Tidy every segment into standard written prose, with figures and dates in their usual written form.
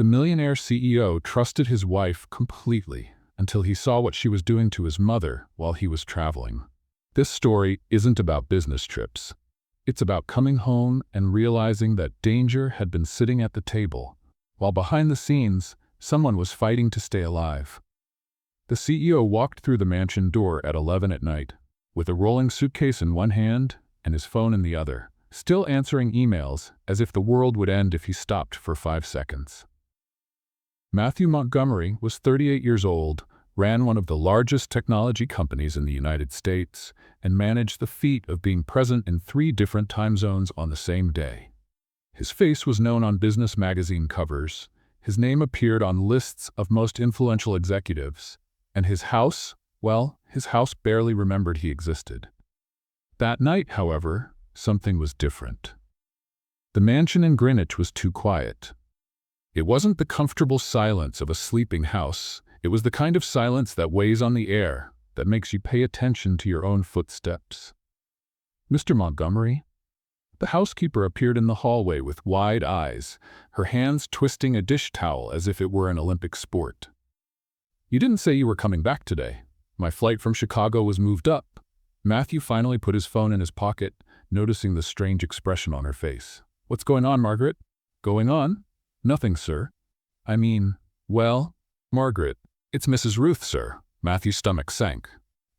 The millionaire CEO trusted his wife completely until he saw what she was doing to his mother while he was traveling. This story isn't about business trips. It's about coming home and realizing that danger had been sitting at the table, while behind the scenes, someone was fighting to stay alive. The CEO walked through the mansion door at 11 at night, with a rolling suitcase in one hand and his phone in the other, still answering emails as if the world would end if he stopped for 5 seconds. Matthew Montgomery was 38 years old, ran one of the largest technology companies in the United States, and managed the feat of being present in 3 different time zones on the same day. His face was known on business magazine covers, his name appeared on lists of most influential executives, and his house barely remembered he existed. That night, however, something was different. The mansion in Greenwich was too quiet. It wasn't the comfortable silence of a sleeping house. It was the kind of silence that weighs on the air, that makes you pay attention to your own footsteps. "Mr. Montgomery?" The housekeeper appeared in the hallway with wide eyes, her hands twisting a dish towel as if it were an Olympic sport. "You didn't say you were coming back today. My flight from Chicago was moved up." Matthew finally put his phone in his pocket, noticing the strange expression on her face. "What's going on, Margaret?" "Going on? Nothing, sir. I mean, well, Margaret, it's Mrs. Ruth, sir." Matthew's stomach sank.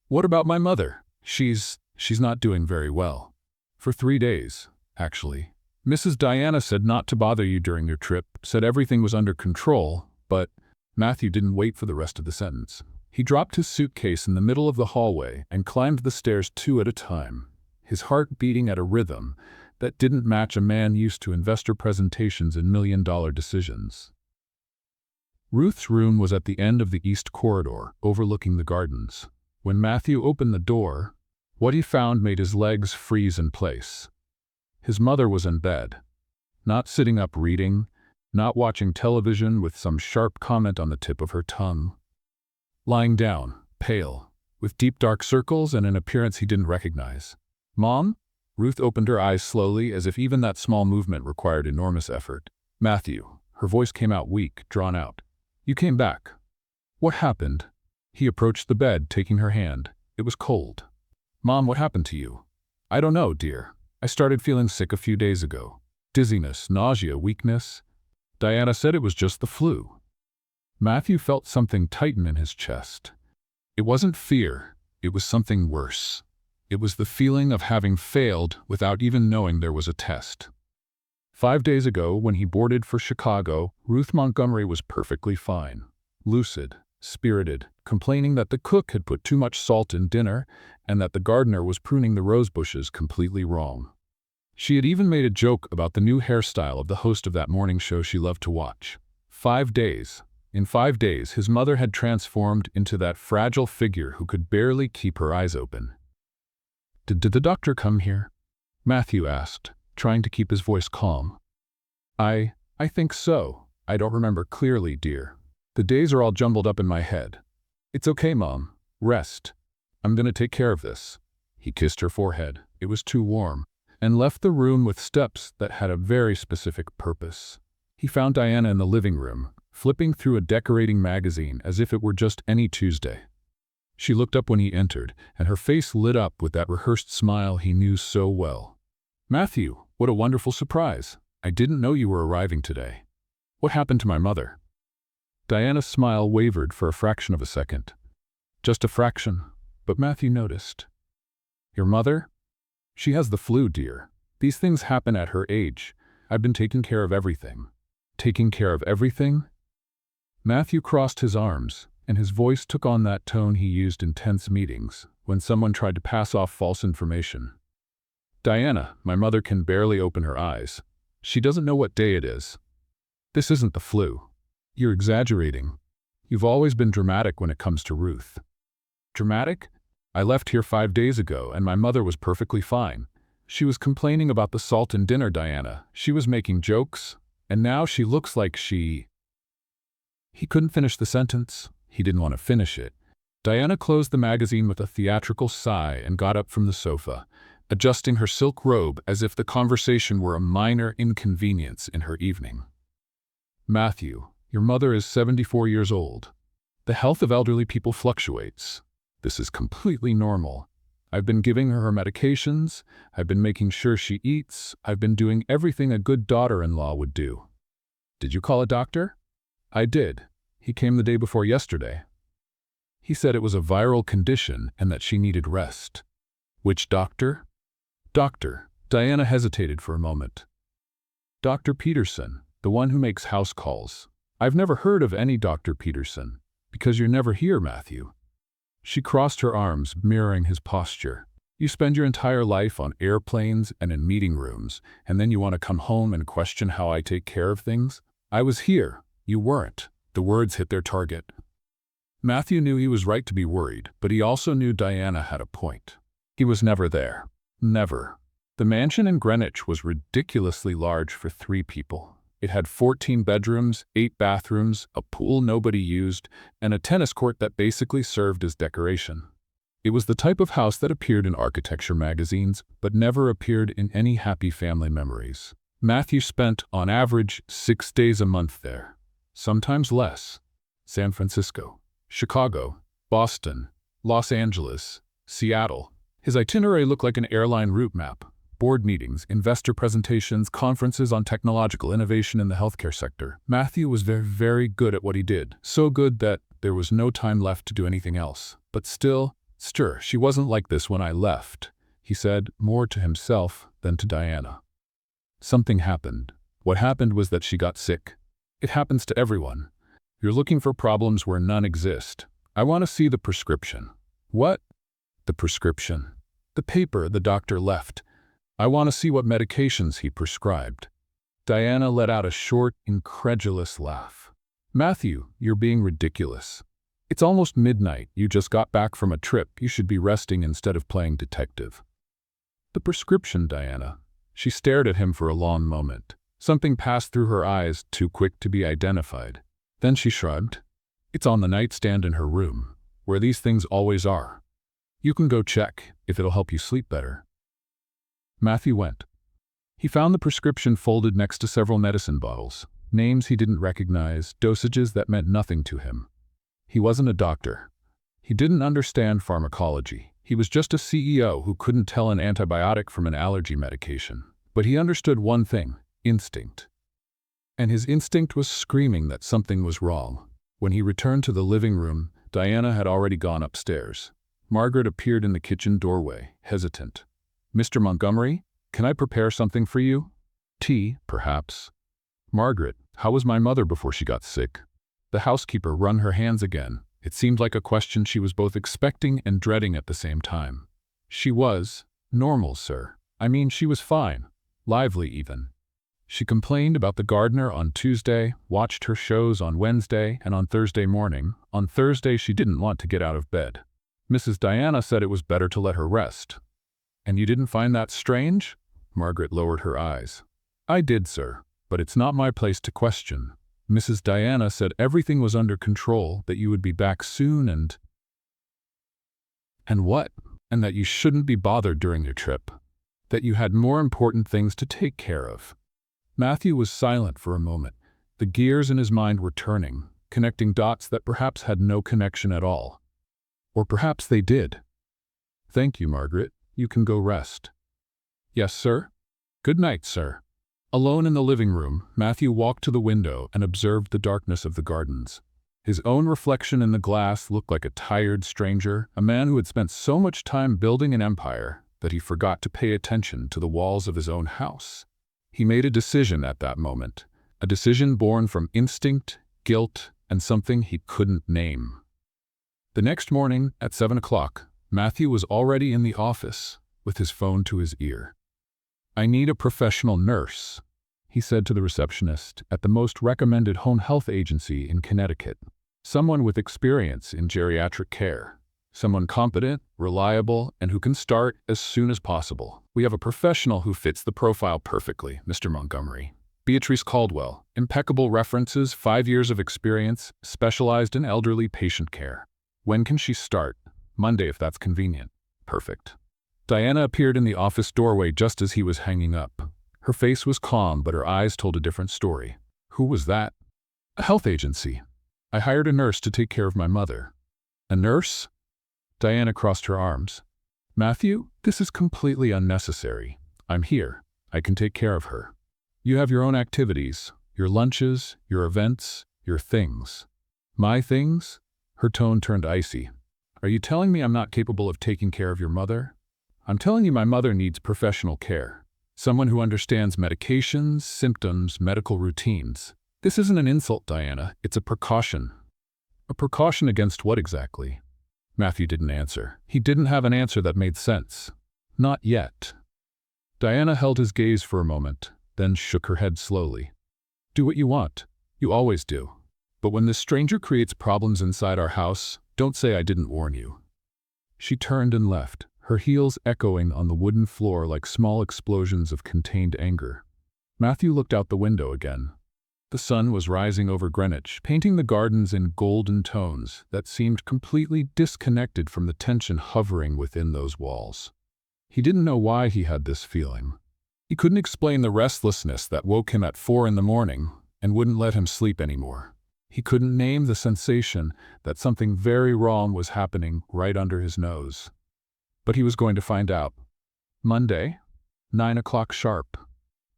"What about my mother? She's not doing very well. For 3 days, actually. Mrs. Diana said not to bother you during your trip, said everything was under control, but—" Matthew didn't wait for the rest of the sentence. He dropped his suitcase in the middle of the hallway and climbed the stairs 2 at a time, his heart beating at a rhythm that didn't match a man used to investor presentations and million-dollar decisions. Ruth's room was at the end of the east corridor, overlooking the gardens. When Matthew opened the door, what he found made his legs freeze in place. His mother was in bed, not sitting up reading, not watching television with some sharp comment on the tip of her tongue. Lying down, pale, with deep dark circles and an appearance he didn't recognize. "Mom?" Ruth opened her eyes slowly, as if even that small movement required enormous effort. "Matthew." Her voice came out weak, drawn out. "You came back. What happened?" He approached the bed, taking her hand. It was cold. "Mom, what happened to you?" "I don't know, dear. I started feeling sick a few days ago. Dizziness, nausea, weakness. Diana said it was just the flu." Matthew felt something tighten in his chest. It wasn't fear. It was something worse. It was the feeling of having failed without even knowing there was a test. 5 days ago, when he boarded for Chicago, Ruth Montgomery was perfectly fine, lucid, spirited, complaining that the cook had put too much salt in dinner and that the gardener was pruning the rose bushes completely wrong. She had even made a joke about the new hairstyle of the host of that morning show she loved to watch. 5 days. In 5 days, his mother had transformed into that fragile figure who could barely keep her eyes open. Did the doctor come here?" Matthew asked, trying to keep his voice calm. I think so. I don't remember clearly, dear. The days are all jumbled up in my head." "It's okay, Mom. Rest. I'm gonna take care of this." He kissed her forehead. It was too warm, and left the room with steps that had a very specific purpose. He found Diana in the living room, flipping through a decorating magazine as if it were just any Tuesday. She looked up when he entered, and her face lit up with that rehearsed smile he knew so well. "Matthew, what a wonderful surprise. I didn't know you were arriving today. What happened to my mother?" Diana's smile wavered for a fraction of a second. Just a fraction, but Matthew noticed. "Your mother? She has the flu, dear. These things happen at her age. I've been taking care of everything." "Taking care of everything?" Matthew crossed his arms, and his voice took on that tone he used in tense meetings, when someone tried to pass off false information. "Diana, my mother can barely open her eyes. She doesn't know what day it is. This isn't the flu. You're exaggerating. You've always been dramatic when it comes to Ruth." "Dramatic? I left here 5 days ago, and my mother was perfectly fine. She was complaining about the salt in dinner, Diana. She was making jokes, and now she looks like she—" He couldn't finish the sentence. He didn't want to finish it. Diana closed the magazine with a theatrical sigh and got up from the sofa, adjusting her silk robe as if the conversation were a minor inconvenience in her evening. Matthew, your mother is 74 years old. The health of elderly people fluctuates. This is completely normal. I've been giving her medications, I've been making sure she eats, I've been doing everything a good daughter-in-law would do. Did you call a doctor? I did. He came the day before yesterday. He said it was a viral condition and that she needed rest. Which doctor? Doctor. Diana hesitated for a moment. Dr. Peterson, the one who makes house calls. I've never heard of any Dr. Peterson, because you're never here, Matthew. She crossed her arms, mirroring his posture. You spend your entire life on airplanes and in meeting rooms, and then you want to come home and question how I take care of things? I was here. You weren't. The words hit their target. Matthew knew he was right to be worried, but he also knew Diana had a point. He was never there. Never. The mansion in Greenwich was ridiculously large for 3 people. It had 14 bedrooms, 8 bathrooms, a pool nobody used, and a tennis court that basically served as decoration. It was the type of house that appeared in architecture magazines, but never appeared in any happy family memories. Matthew spent, on average, 6 days a month there, sometimes less. San Francisco, Chicago, Boston, Los Angeles, Seattle. His itinerary looked like an airline route map. Board meetings, investor presentations, conferences on technological innovation in the healthcare sector. Matthew was very good at what he did. So good that there was no time left to do anything else. But still, she wasn't like this when I left, he said, more to himself than to Diana. Something happened. What happened was that she got sick. It happens to everyone. You're looking for problems where none exist. I want to see the prescription. What? The prescription. The paper the doctor left. I want to see what medications he prescribed. Diana let out a short, incredulous laugh. Matthew, you're being ridiculous. It's almost midnight. You just got back from a trip. You should be resting instead of playing detective. The prescription, Diana. She stared at him for a long moment. Something passed through her eyes, too quick to be identified. Then she shrugged. It's on the nightstand in her room, where these things always are. You can go check, if it'll help you sleep better. Matthew went. He found the prescription folded next to several medicine bottles, names he didn't recognize, dosages that meant nothing to him. He wasn't a doctor. He didn't understand pharmacology. He was just a CEO who couldn't tell an antibiotic from an allergy medication. But he understood one thing: instinct. And his instinct was screaming that something was wrong. When he returned to the living room, Diana had already gone upstairs. Margaret appeared in the kitchen doorway, hesitant. Mr. Montgomery, can I prepare something for you? Tea, perhaps. Margaret, how was my mother before she got sick? The housekeeper wrung her hands again. It seemed like a question she was both expecting and dreading at the same time. She was normal, sir. I mean, she was fine. Lively, even. She complained about the gardener on Tuesday, watched her shows on Wednesday, and on Thursday morning. On Thursday, she didn't want to get out of bed. Mrs. Diana said it was better to let her rest. And you didn't find that strange? Margaret lowered her eyes. I did, sir, but it's not my place to question. Mrs. Diana said everything was under control, that you would be back soon and what? And that you shouldn't be bothered during your trip. That you had more important things to take care of. Matthew was silent for a moment. The gears in his mind were turning, connecting dots that perhaps had no connection at all. Or perhaps they did. Thank you, Margaret. You can go rest. Yes, sir? Good night, sir. Alone in the living room, Matthew walked to the window and observed the darkness of the gardens. His own reflection in the glass looked like a tired stranger, a man who had spent so much time building an empire that he forgot to pay attention to the walls of his own house. He made a decision at that moment, a decision born from instinct, guilt, and something he couldn't name. The next morning, at 7 o'clock, Matthew was already in the office, with his phone to his ear. I need a professional nurse, he said to the receptionist at the most recommended home health agency in Connecticut. Someone with experience in geriatric care. Someone competent, reliable, and who can start as soon as possible. We have a professional who fits the profile perfectly, Mr. Montgomery. Beatriz Caldwell, impeccable references, 5 years of experience, specialized in elderly patient care. When can she start? Monday, if that's convenient. Perfect. Diana appeared in the office doorway just as he was hanging up. Her face was calm, but her eyes told a different story. Who was that? A health agency. I hired a nurse to take care of my mother. A nurse? Diana crossed her arms. Matthew, this is completely unnecessary. I'm here. I can take care of her. You have your own activities, your lunches, your events, your things. My things? Her tone turned icy. Are you telling me I'm not capable of taking care of your mother? I'm telling you my mother needs professional care. Someone who understands medications, symptoms, medical routines. This isn't an insult, Diana. It's a precaution. A precaution against what exactly? Matthew didn't answer. He didn't have an answer that made sense. Not yet. Diana held his gaze for a moment, then shook her head slowly. Do what you want. You always do. But when this stranger creates problems inside our house, don't say I didn't warn you. She turned and left, her heels echoing on the wooden floor like small explosions of contained anger. Matthew looked out the window again. The sun was rising over Greenwich, painting the gardens in golden tones that seemed completely disconnected from the tension hovering within those walls. He didn't know why he had this feeling. He couldn't explain the restlessness that woke him at 4 in the morning and wouldn't let him sleep anymore. He couldn't name the sensation that something very wrong was happening right under his nose. But he was going to find out. Monday, 9 o'clock sharp.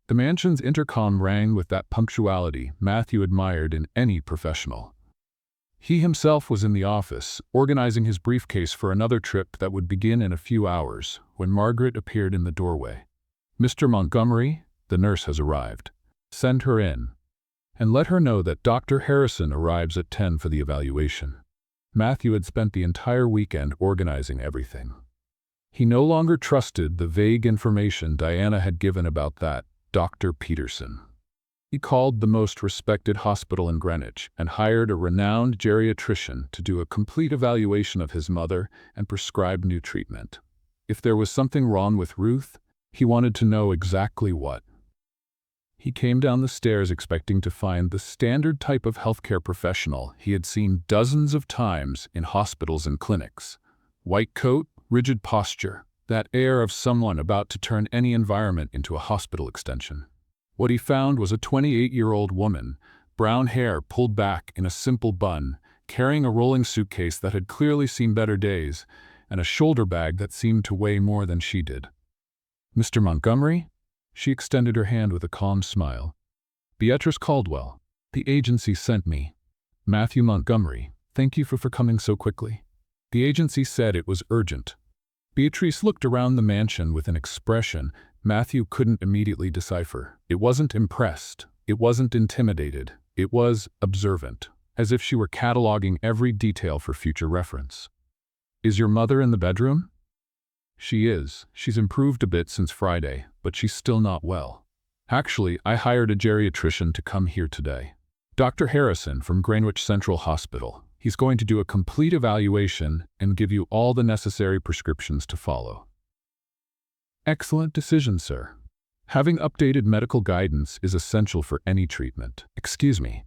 The mansion's intercom rang with that punctuality Matthew admired in any professional. He himself was in the office, organizing his briefcase for another trip that would begin in a few hours, when Margaret appeared in the doorway. Mr. Montgomery, the nurse has arrived. Send her in. And let her know that Dr. Harrison arrives at 10 for the evaluation. Matthew had spent the entire weekend organizing everything. He no longer trusted the vague information Diana had given about that Dr. Peterson. He called the most respected hospital in Greenwich and hired a renowned geriatrician to do a complete evaluation of his mother and prescribe new treatment. If there was something wrong with Ruth, he wanted to know exactly what. He came down the stairs expecting to find the standard type of healthcare professional he had seen dozens of times in hospitals and clinics. White coat, rigid posture, that air of someone about to turn any environment into a hospital extension. What he found was a 28-year-old woman, brown hair pulled back in a simple bun, carrying a rolling suitcase that had clearly seen better days, and a shoulder bag that seemed to weigh more than she did. Mr. Montgomery? She extended her hand with a calm smile. Beatriz Caldwell. The agency sent me. Matthew Montgomery. Thank you for coming so quickly. The agency said it was urgent. Beatrice looked around the mansion with an expression Matthew couldn't immediately decipher. It wasn't impressed. It wasn't intimidated. It was observant, as if she were cataloging every detail for future reference. Is your mother in the bedroom? She is. She's improved a bit since Friday, but she's still not well. Actually, I hired a geriatrician to come here today. Dr. Harrison from Greenwich Central Hospital. He's going to do a complete evaluation and give you all the necessary prescriptions to follow. Excellent decision, sir. Having updated medical guidance is essential for any treatment. Excuse me.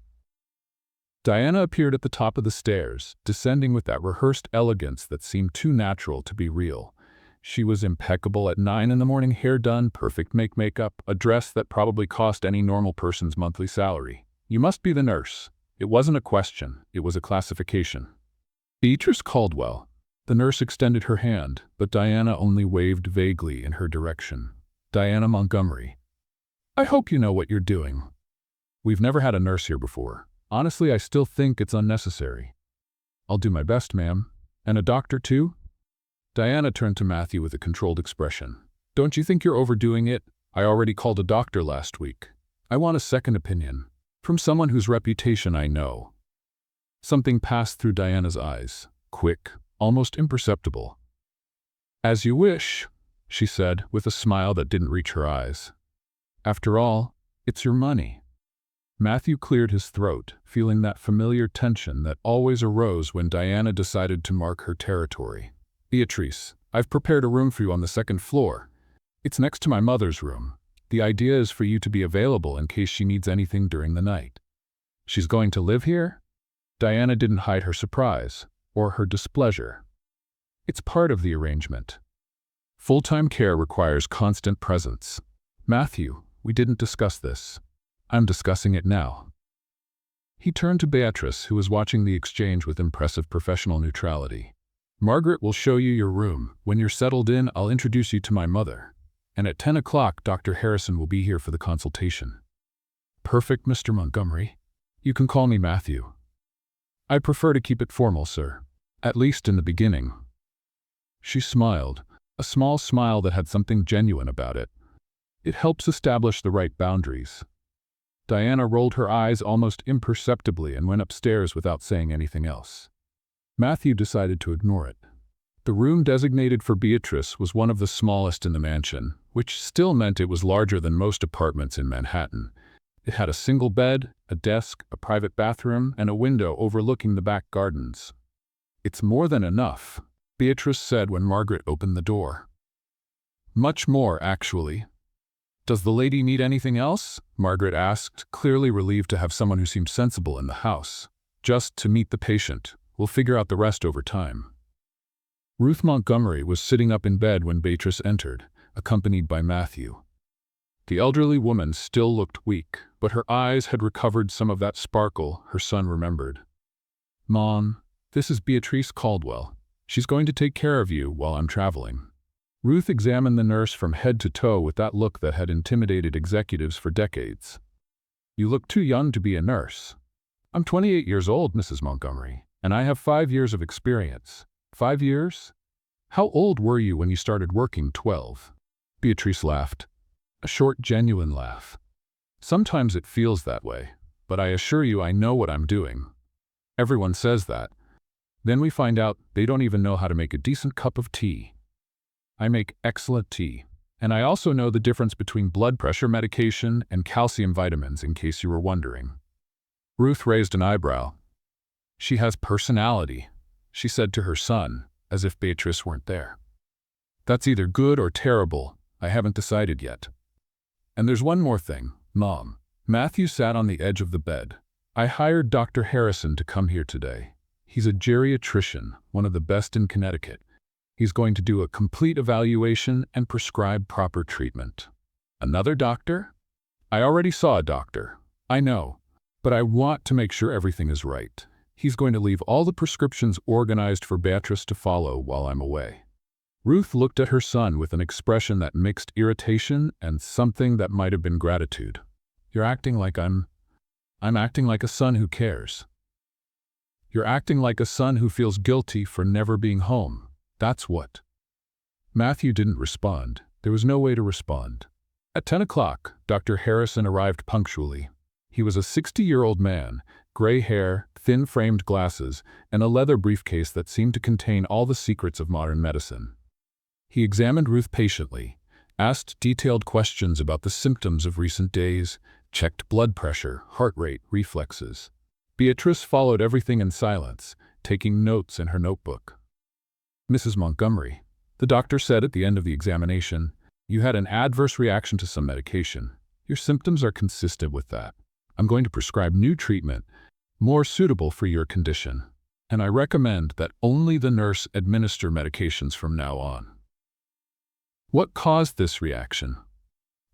Diana appeared at the top of the stairs, descending with that rehearsed elegance that seemed too natural to be real. She was impeccable at 9 in the morning, hair done, perfect makeup, a dress that probably cost any normal person's monthly salary. You must be the nurse. It wasn't a question, it was a classification. Beatrice Caldwell. The nurse extended her hand, but Diana only waved vaguely in her direction. Diana Montgomery. I hope you know what you're doing. We've never had a nurse here before. Honestly, I still think it's unnecessary. I'll do my best, ma'am. And a doctor, too? Diana turned to Matthew with a controlled expression. Don't you think you're overdoing it? I already called a doctor last week. I want a second opinion. From someone whose reputation I know. Something passed through Diana's eyes, quick, almost imperceptible. As you wish, she said, with a smile that didn't reach her eyes. After all, it's your money. Matthew cleared his throat, feeling that familiar tension that always arose when Diana decided to mark her territory. Beatrice, I've prepared a room for you on the 2nd floor. It's next to my mother's room. The idea is for you to be available in case she needs anything during the night. She's going to live here? Diana didn't hide her surprise, or her displeasure. It's part of the arrangement. Full-time care requires constant presence. Matthew, we didn't discuss this. I'm discussing it now. He turned to Beatriz, who was watching the exchange with impressive professional neutrality. "Margaret will show you your room. When you're settled in, I'll introduce you to my mother. And at 10 o'clock, Dr. Harrison will be here for the consultation." "Perfect, Mr. Montgomery. You can call me Matthew." "I prefer to keep it formal, sir. At least in the beginning." She smiled, a small smile that had something genuine about it. It helps establish the right boundaries. Diana rolled her eyes almost imperceptibly and went upstairs without saying anything else. Matthew decided to ignore it. The room designated for Beatriz was one of the smallest in the mansion, which still meant it was larger than most apartments in Manhattan. It had a single bed, a desk, a private bathroom, and a window overlooking the back gardens. "It's more than enough," Beatriz said when Margaret opened the door. "Much more, actually." "Does the lady need anything else?" Margaret asked, clearly relieved to have someone who seemed sensible in the house. "Just to meet the patient. We'll figure out the rest over time." Ruth Montgomery was sitting up in bed when Beatriz entered, accompanied by Matthew. The elderly woman still looked weak, but her eyes had recovered some of that sparkle her son remembered. "Mom, this is Beatrice Caldwell. She's going to take care of you while I'm traveling." Ruth examined the nurse from head to toe with that look that had intimidated executives for decades. "You look too young to be a nurse." "I'm 28 years old, Mrs. Montgomery, and I have 5 years of experience." "5 years? How old were you when you started working? 12? Beatrice laughed. A short, genuine laugh. "Sometimes it feels that way, but I assure you I know what I'm doing." "Everyone says that. Then we find out they don't even know how to make a decent cup of tea." "I make excellent tea. And I also know the difference between blood pressure medication and calcium vitamins, in case you were wondering." Ruth raised an eyebrow. "She has personality," she said to her son, as if Beatrice weren't there. "That's either good or terrible. I haven't decided yet. And there's one more thing, Mom." Matthew sat on the edge of the bed. "I hired Dr. Harrison to come here today. He's a geriatrician, one of the best in Connecticut. He's going to do a complete evaluation and prescribe proper treatment." "Another doctor?" "I already saw a doctor. I know. But I want to make sure everything is right. He's going to leave all the prescriptions organized for Beatrice to follow while I'm away." Ruth looked at her son with an expression that mixed irritation and something that might have been gratitude. "You're acting like I'm acting like a son who cares. You're acting like a son who feels guilty for never being home. That's what." Matthew didn't respond. There was no way to respond. At 10 o'clock, Dr. Harrison arrived punctually. He was a 60-year-old man, gray hair, thin-framed glasses, and a leather briefcase that seemed to contain all the secrets of modern medicine. He examined Ruth patiently, asked detailed questions about the symptoms of recent days, checked blood pressure, heart rate, reflexes. Beatrice followed everything in silence, taking notes in her notebook. "Mrs. Montgomery," the doctor said at the end of the examination, "you had an adverse reaction to some medication. Your symptoms are consistent with that. I'm going to prescribe new treatment, more suitable for your condition. And I recommend that only the nurse administer medications from now on." "What caused this reaction?"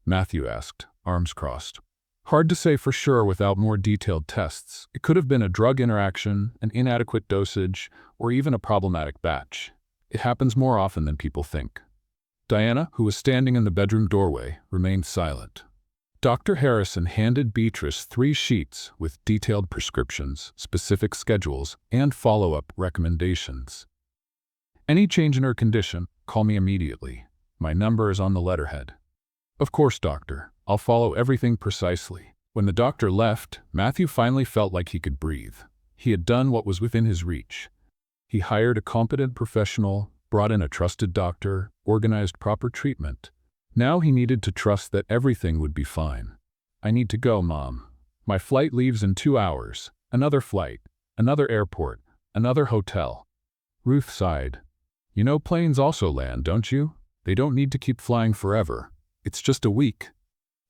Matthew asked, arms crossed. "Hard to say for sure without more detailed tests. It could have been a drug interaction, an inadequate dosage, or even a problematic batch. It happens more often than people think." Diana, who was standing in the bedroom doorway, remained silent. Dr. Harrison handed Beatrice 3 sheets with detailed prescriptions, specific schedules, and follow-up recommendations. "Any change in her condition, call me immediately. My number is on the letterhead." "Of course, doctor. I'll follow everything precisely." When the doctor left, Matthew finally felt like he could breathe. He had done what was within his reach. He hired a competent professional, brought in a trusted doctor, organized proper treatment. Now he needed to trust that everything would be fine. "I need to go, Mom. My flight leaves in 2 hours. Another flight, another airport, another hotel." Ruth sighed. "You know planes also land, don't you? They don't need to keep flying forever. It's just a week."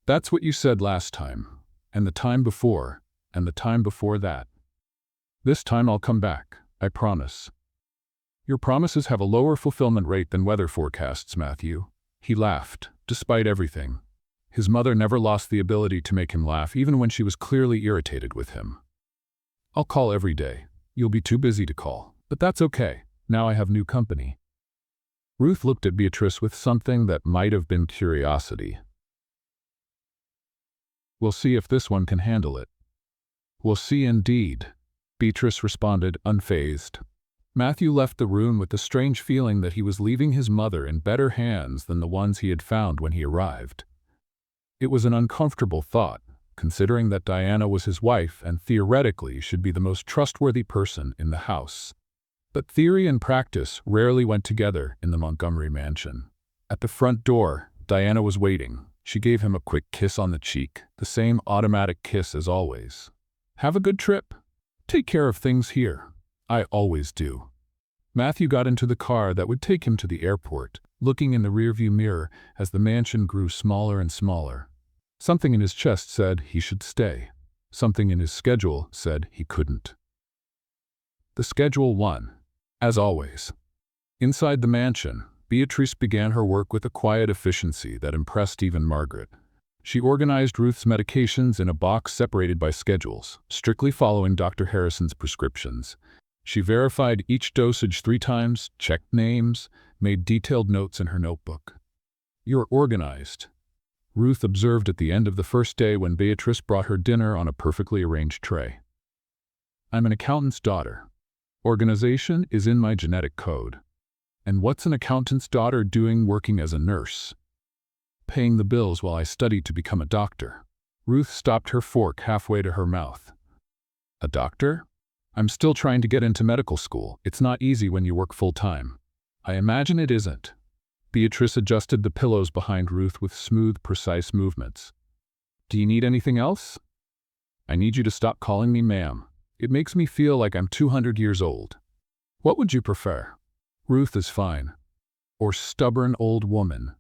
"That's what you said last time, and the time before, and the time before that. This time I'll come back, I promise." "Your promises have a lower fulfillment rate than weather forecasts, Matthew." He laughed, despite everything. His mother never lost the ability to make him laugh even when she was clearly irritated with him. I'll call every day. You'll be too busy to call, but that's okay. Now I have new company." Ruth looked at Beatrice with something that might have been curiosity. "We'll see if this one can handle it." "We'll see indeed," Beatrice responded, unfazed. Matthew left the room with the strange feeling that he was leaving his mother in better hands than the ones he had found when he arrived. It was an uncomfortable thought, considering that Diana was his wife and theoretically should be the most trustworthy person in the house. But theory and practice rarely went together in the Montgomery mansion. At the front door, Diana was waiting. She gave him a quick kiss on the cheek, the same automatic kiss as always. "Have a good trip. Take care of things here. I always do." Matthew got into the car that would take him to the airport, looking in the rearview mirror as the mansion grew smaller and smaller. Something in his chest said he should stay. Something in his schedule said he couldn't. The schedule won, as always. Inside the mansion, Beatrice began her work with a quiet efficiency that impressed even Margaret. She organized Ruth's medications in a box separated by schedules, strictly following Dr. Harrison's prescriptions. She verified each dosage 3 times, checked names, made detailed notes in her notebook. "You're organized," Ruth observed at the end of the first day when Beatrice brought her dinner on a perfectly arranged tray. "I'm an accountant's daughter. Organization is in my genetic code. And what's an accountant's daughter doing working as a nurse? Paying the bills while I study to become a doctor." Ruth stopped her fork halfway to her mouth. "A doctor? I'm still trying to get into medical school. It's not easy when you work full-time." "I imagine it isn't." Beatrice adjusted the pillows behind Ruth with smooth, precise movements. "Do you need anything else?" "I need you to stop calling me ma'am. It makes me feel like I'm 200 years old." "What would you prefer?" "Ruth is fine." "Or stubborn old woman."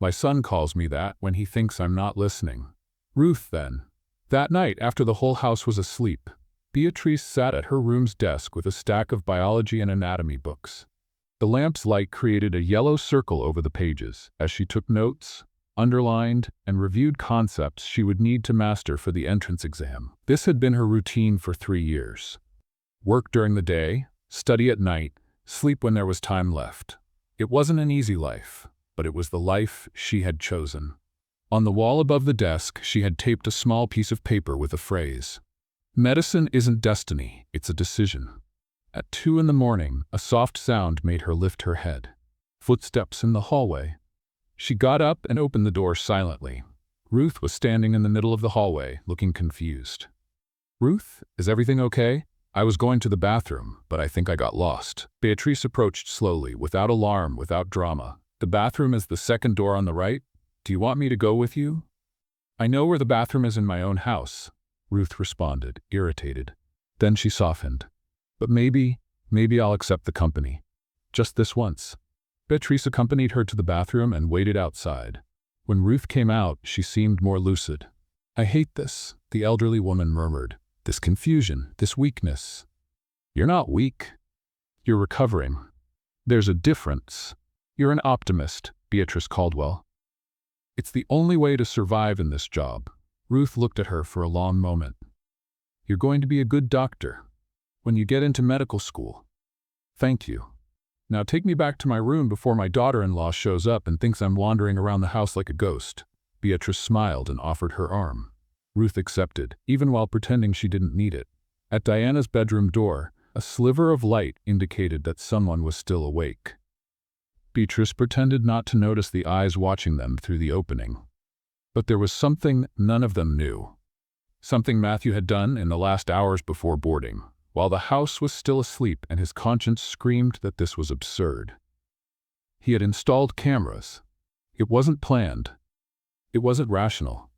"My son calls me that when he thinks I'm not listening." "Ruth, then." That night, after the whole house was asleep, Beatrice sat at her room's desk with a stack of biology and anatomy books. The lamp's light created a yellow circle over the pages as she took notes, underlined, and reviewed concepts she would need to master for the entrance exam. This had been her routine for 3 years. Work during the day, study at night, sleep when there was time left. It wasn't an easy life, but it was the life she had chosen. On the wall above the desk, she had taped a small piece of paper with a phrase: "Medicine isn't destiny, it's a decision." At 2 in the morning, a soft sound made her lift her head. Footsteps in the hallway. She got up and opened the door silently. Ruth was standing in the middle of the hallway, looking confused. "Ruth, is everything okay? I was going to the bathroom, but I think I got lost." Beatrice approached slowly, without alarm, without drama. "The bathroom is the second door on the right. Do you want me to go with you?" "I know where the bathroom is in my own house," Ruth responded, irritated. Then she softened. "But maybe I'll accept the company. Just this once." Beatrice accompanied her to the bathroom and waited outside. When Ruth came out, she seemed more lucid. "I hate this," the elderly woman murmured. "This confusion, this weakness." "You're not weak. You're recovering. There's a difference. You're an optimist, Beatrice Caldwell. It's the only way to survive in this job." Ruth looked at her for a long moment. "You're going to be a good doctor when you get into medical school." "Thank you. Now take me back to my room before my daughter-in-law shows up and thinks I'm wandering around the house like a ghost." Beatrice smiled and offered her arm. Ruth accepted, even while pretending she didn't need it. At Diana's bedroom door, a sliver of light indicated that someone was still awake. Beatrice pretended not to notice the eyes watching them through the opening. But there was something none of them knew. Something Matthew had done in the last hours before boarding, while the house was still asleep and his conscience screamed that this was absurd. He had installed cameras. It wasn't planned. It wasn't rational.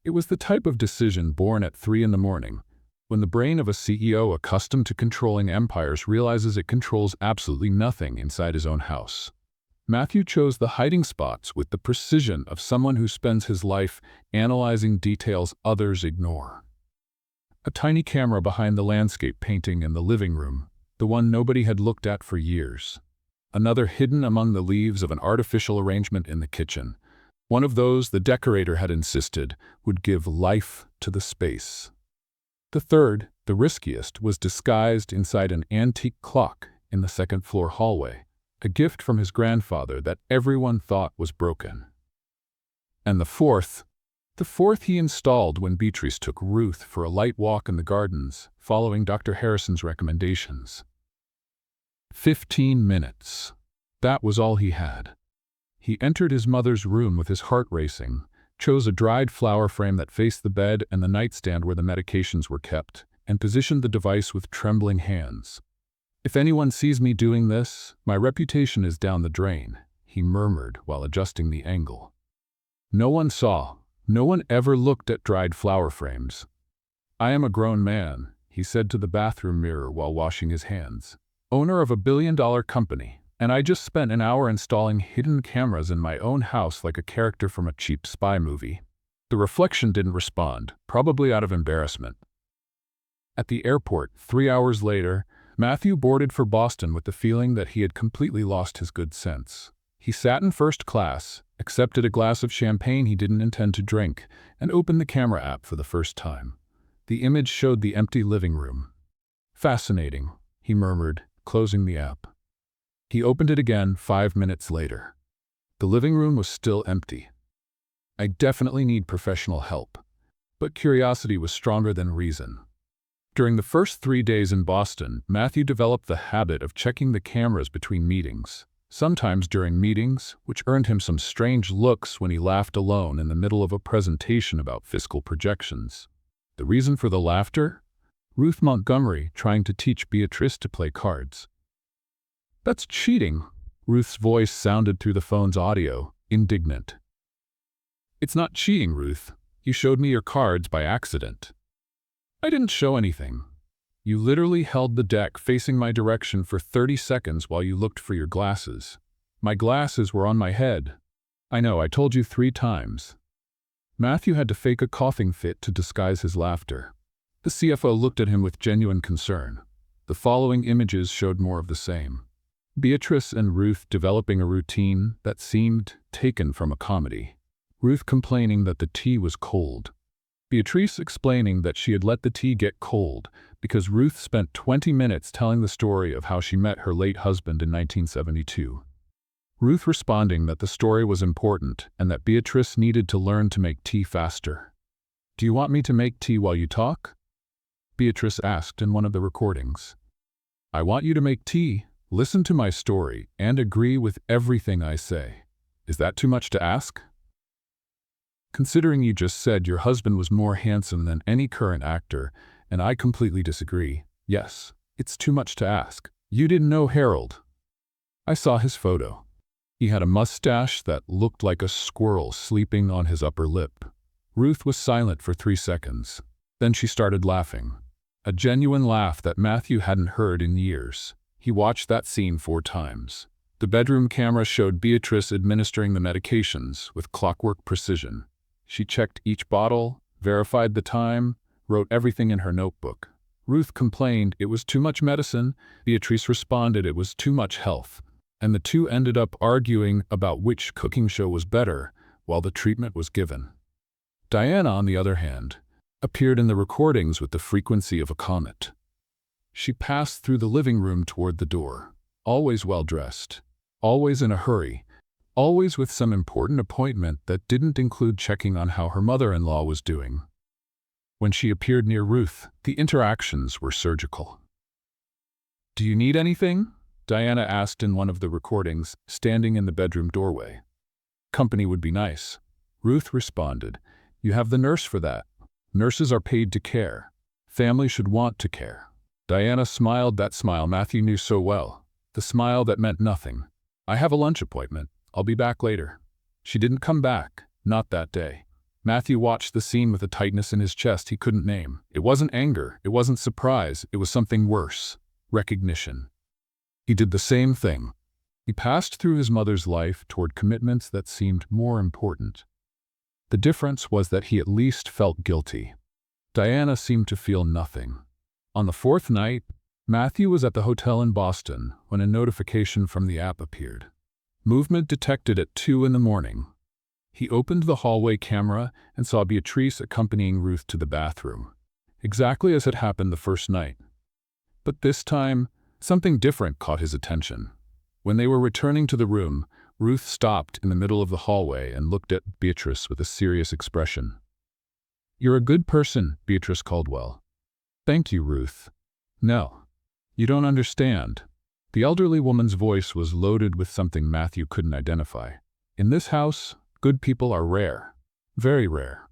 It was the type of decision born at 3 in the morning, when the brain of a CEO accustomed to controlling empires realizes it controls absolutely nothing inside his own house. Matthew chose the hiding spots with the precision of someone who spends his life analyzing details others ignore. A tiny camera behind the landscape painting in the living room, the one nobody had looked at for years. Another hidden among the leaves of an artificial arrangement in the kitchen, one of those the decorator had insisted would give life to the space. The third, The riskiest was disguised inside an antique clock in the second-floor hallway, a gift from his grandfather that everyone thought was broken. And the fourth he installed when Beatriz took Ruth for a light walk in the gardens, following Dr. Harrison's recommendations. 15 minutes. That was all he had. He entered his mother's room with his heart racing, chose a dried flower frame that faced the bed and the nightstand where the medications were kept, and positioned the device with trembling hands. "If anyone sees me doing this, my reputation is down the drain," he murmured while adjusting the angle. No one saw. No one ever looked at dried flower frames. "I am a grown man," he said to the bathroom mirror while washing his hands. "Owner of a billion-dollar company, and I just spent an hour installing hidden cameras in my own house like a character from a cheap spy movie." The reflection didn't respond, probably out of embarrassment. At the airport, 3 hours later, Matthew boarded for Boston with the feeling that he had completely lost his good sense. He sat in first class, accepted a glass of champagne he didn't intend to drink, and opened the camera app for the first time. The image showed the empty living room. "Fascinating," he murmured, closing the app. He opened it again 5 minutes later. The living room was still empty. "I definitely need professional help." But curiosity was stronger than reason. During the first 3 days in Boston, Matthew developed the habit of checking the cameras between meetings. Sometimes during meetings, which earned him some strange looks when he laughed alone in the middle of a presentation about fiscal projections. The reason for the laughter? Ruth Montgomery trying to teach Beatriz to play cards. "That's cheating," Ruth's voice sounded through the phone's audio, indignant. "It's not cheating, Ruth. You showed me your cards by accident." "I didn't show anything. You literally held the deck facing my direction for 30 seconds while you looked for your glasses. My glasses were on my head." "I know, I told you 3 times. Matthew had to fake a coughing fit to disguise his laughter. The CFO looked at him with genuine concern. The following images showed more of the same. Beatriz and Ruth developing a routine that seemed taken from a comedy. Ruth complaining that the tea was cold. Beatriz explaining that she had let the tea get cold because Ruth spent 20 minutes telling the story of how she met her late husband in 1972. Ruth responding that the story was important and that Beatriz needed to learn to make tea faster. "Do you want me to make tea while you talk?" Beatriz asked in one of the recordings. "I want you to make tea, listen to my story, and agree with everything I say. Is that too much to ask?" "Considering you just said your husband was more handsome than any current actor, and I completely disagree, yes, it's too much to ask. You didn't know Harold." "I saw his photo. He had a mustache that looked like a squirrel sleeping on his upper lip." Ruth was silent for 3 seconds. Then she started laughing. A genuine laugh that Matthew hadn't heard in years. He watched that scene 4 times. The bedroom camera showed Beatriz administering the medications with clockwork precision. She checked each bottle, verified the time, wrote everything in her notebook. Ruth complained it was too much medicine. Beatriz responded it was too much health. And the two ended up arguing about which cooking show was better while the treatment was given. Diana, on the other hand, appeared in the recordings with the frequency of a comet. She passed through the living room toward the door, always well-dressed, always in a hurry, always with some important appointment that didn't include checking on how her mother-in-law was doing. When she appeared near Ruth, the interactions were surgical. "Do you need anything?" Diana asked in one of the recordings, standing in the bedroom doorway. "Company would be nice." Ruth responded, "You have the nurse for that. Nurses are paid to care. Family should want to care." Diana smiled that smile Matthew knew so well, the smile that meant nothing. "I have a lunch appointment. I'll be back later." She didn't come back, not that day. Matthew watched the scene with a tightness in his chest he couldn't name. It wasn't anger, it wasn't surprise, it was something worse. Recognition. He did the same thing. He passed through his mother's life toward commitments that seemed more important. The difference was that he at least felt guilty. Diana seemed to feel nothing. On the 4th night, Matthew was at the hotel in Boston when a notification from the app appeared. Movement detected at 2 in the morning. He opened the hallway camera and saw Beatriz accompanying Ruth to the bathroom. exactly as had happened the first night. But this time, something different caught his attention. When they were returning to the room, Ruth stopped in the middle of the hallway and looked at Beatriz with a serious expression. "You're a good person, Beatriz Caldwell." "Thank you, Ruth." "No. You don't understand." The elderly woman's voice was loaded with something Matthew couldn't identify. "In this house, good people are rare. Very rare."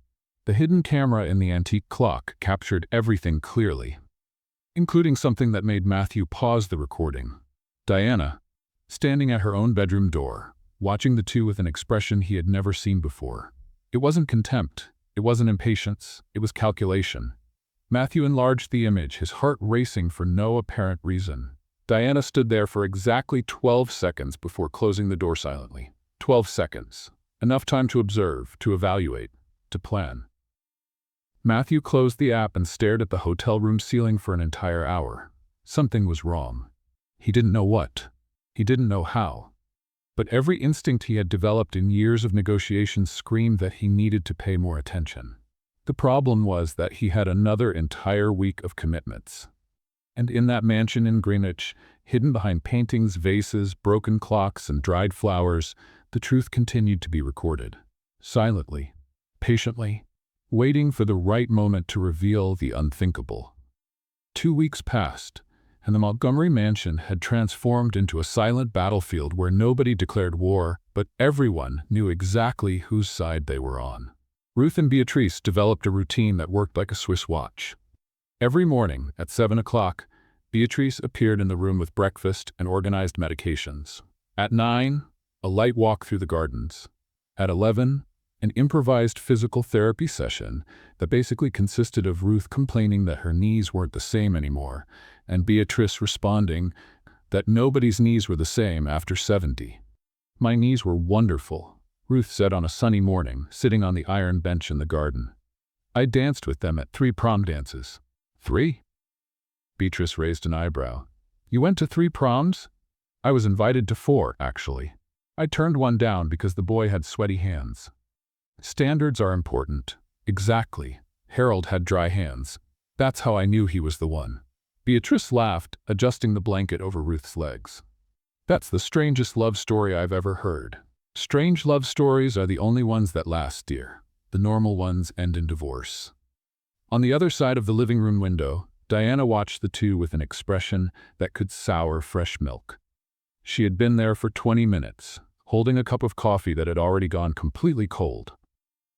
The hidden camera in the antique clock captured everything clearly, including something that made Matthew pause the recording. Diana, standing at her own bedroom door, watching the two with an expression he had never seen before. It wasn't contempt, it wasn't impatience, it was calculation. Matthew enlarged the image, his heart racing for no apparent reason. Diana stood there for exactly 12 seconds before closing the door silently. 12 seconds. Enough time to observe, to evaluate, to plan. Matthew closed the app and stared at the hotel room ceiling for an entire hour. Something was wrong. He didn't know what. He didn't know how. But every instinct he had developed in years of negotiations screamed that he needed to pay more attention. The problem was that he had another entire week of commitments. And in that mansion in Greenwich, hidden behind paintings, vases, broken clocks, and dried flowers, the truth continued to be recorded. Silently, patiently, waiting for the right moment to reveal the unthinkable. 2 weeks passed, and the Montgomery mansion had transformed into a silent battlefield where nobody declared war, but everyone knew exactly whose side they were on. Ruth and Beatriz developed a routine that worked like a Swiss watch. Every morning at 7 o'clock, Beatriz appeared in the room with breakfast and organized medications. At 9, a light walk through the gardens. At 11, an improvised physical therapy session that basically consisted of Ruth complaining that her knees weren't the same anymore, and Beatriz responding that nobody's knees were the same after 70. "My knees were wonderful," Ruth said on a sunny morning, sitting on the iron bench in the garden. "I danced with them at 3 prom dances." 3? Beatriz raised an eyebrow. "You went to 3 proms? I was invited to 4, actually. I turned one down because the boy had sweaty hands." Standards are important. Exactly. Harold had dry hands. That's how I knew he was the one. Beatriz laughed, adjusting the blanket over Ruth's legs. "That's the strangest love story I've ever heard." "Strange love stories are the only ones that last, dear. The normal ones end in divorce." On the other side of the living room window, Diana watched the two with an expression that could sour fresh milk. She had been there for 20 minutes, holding a cup of coffee that had already gone completely cold.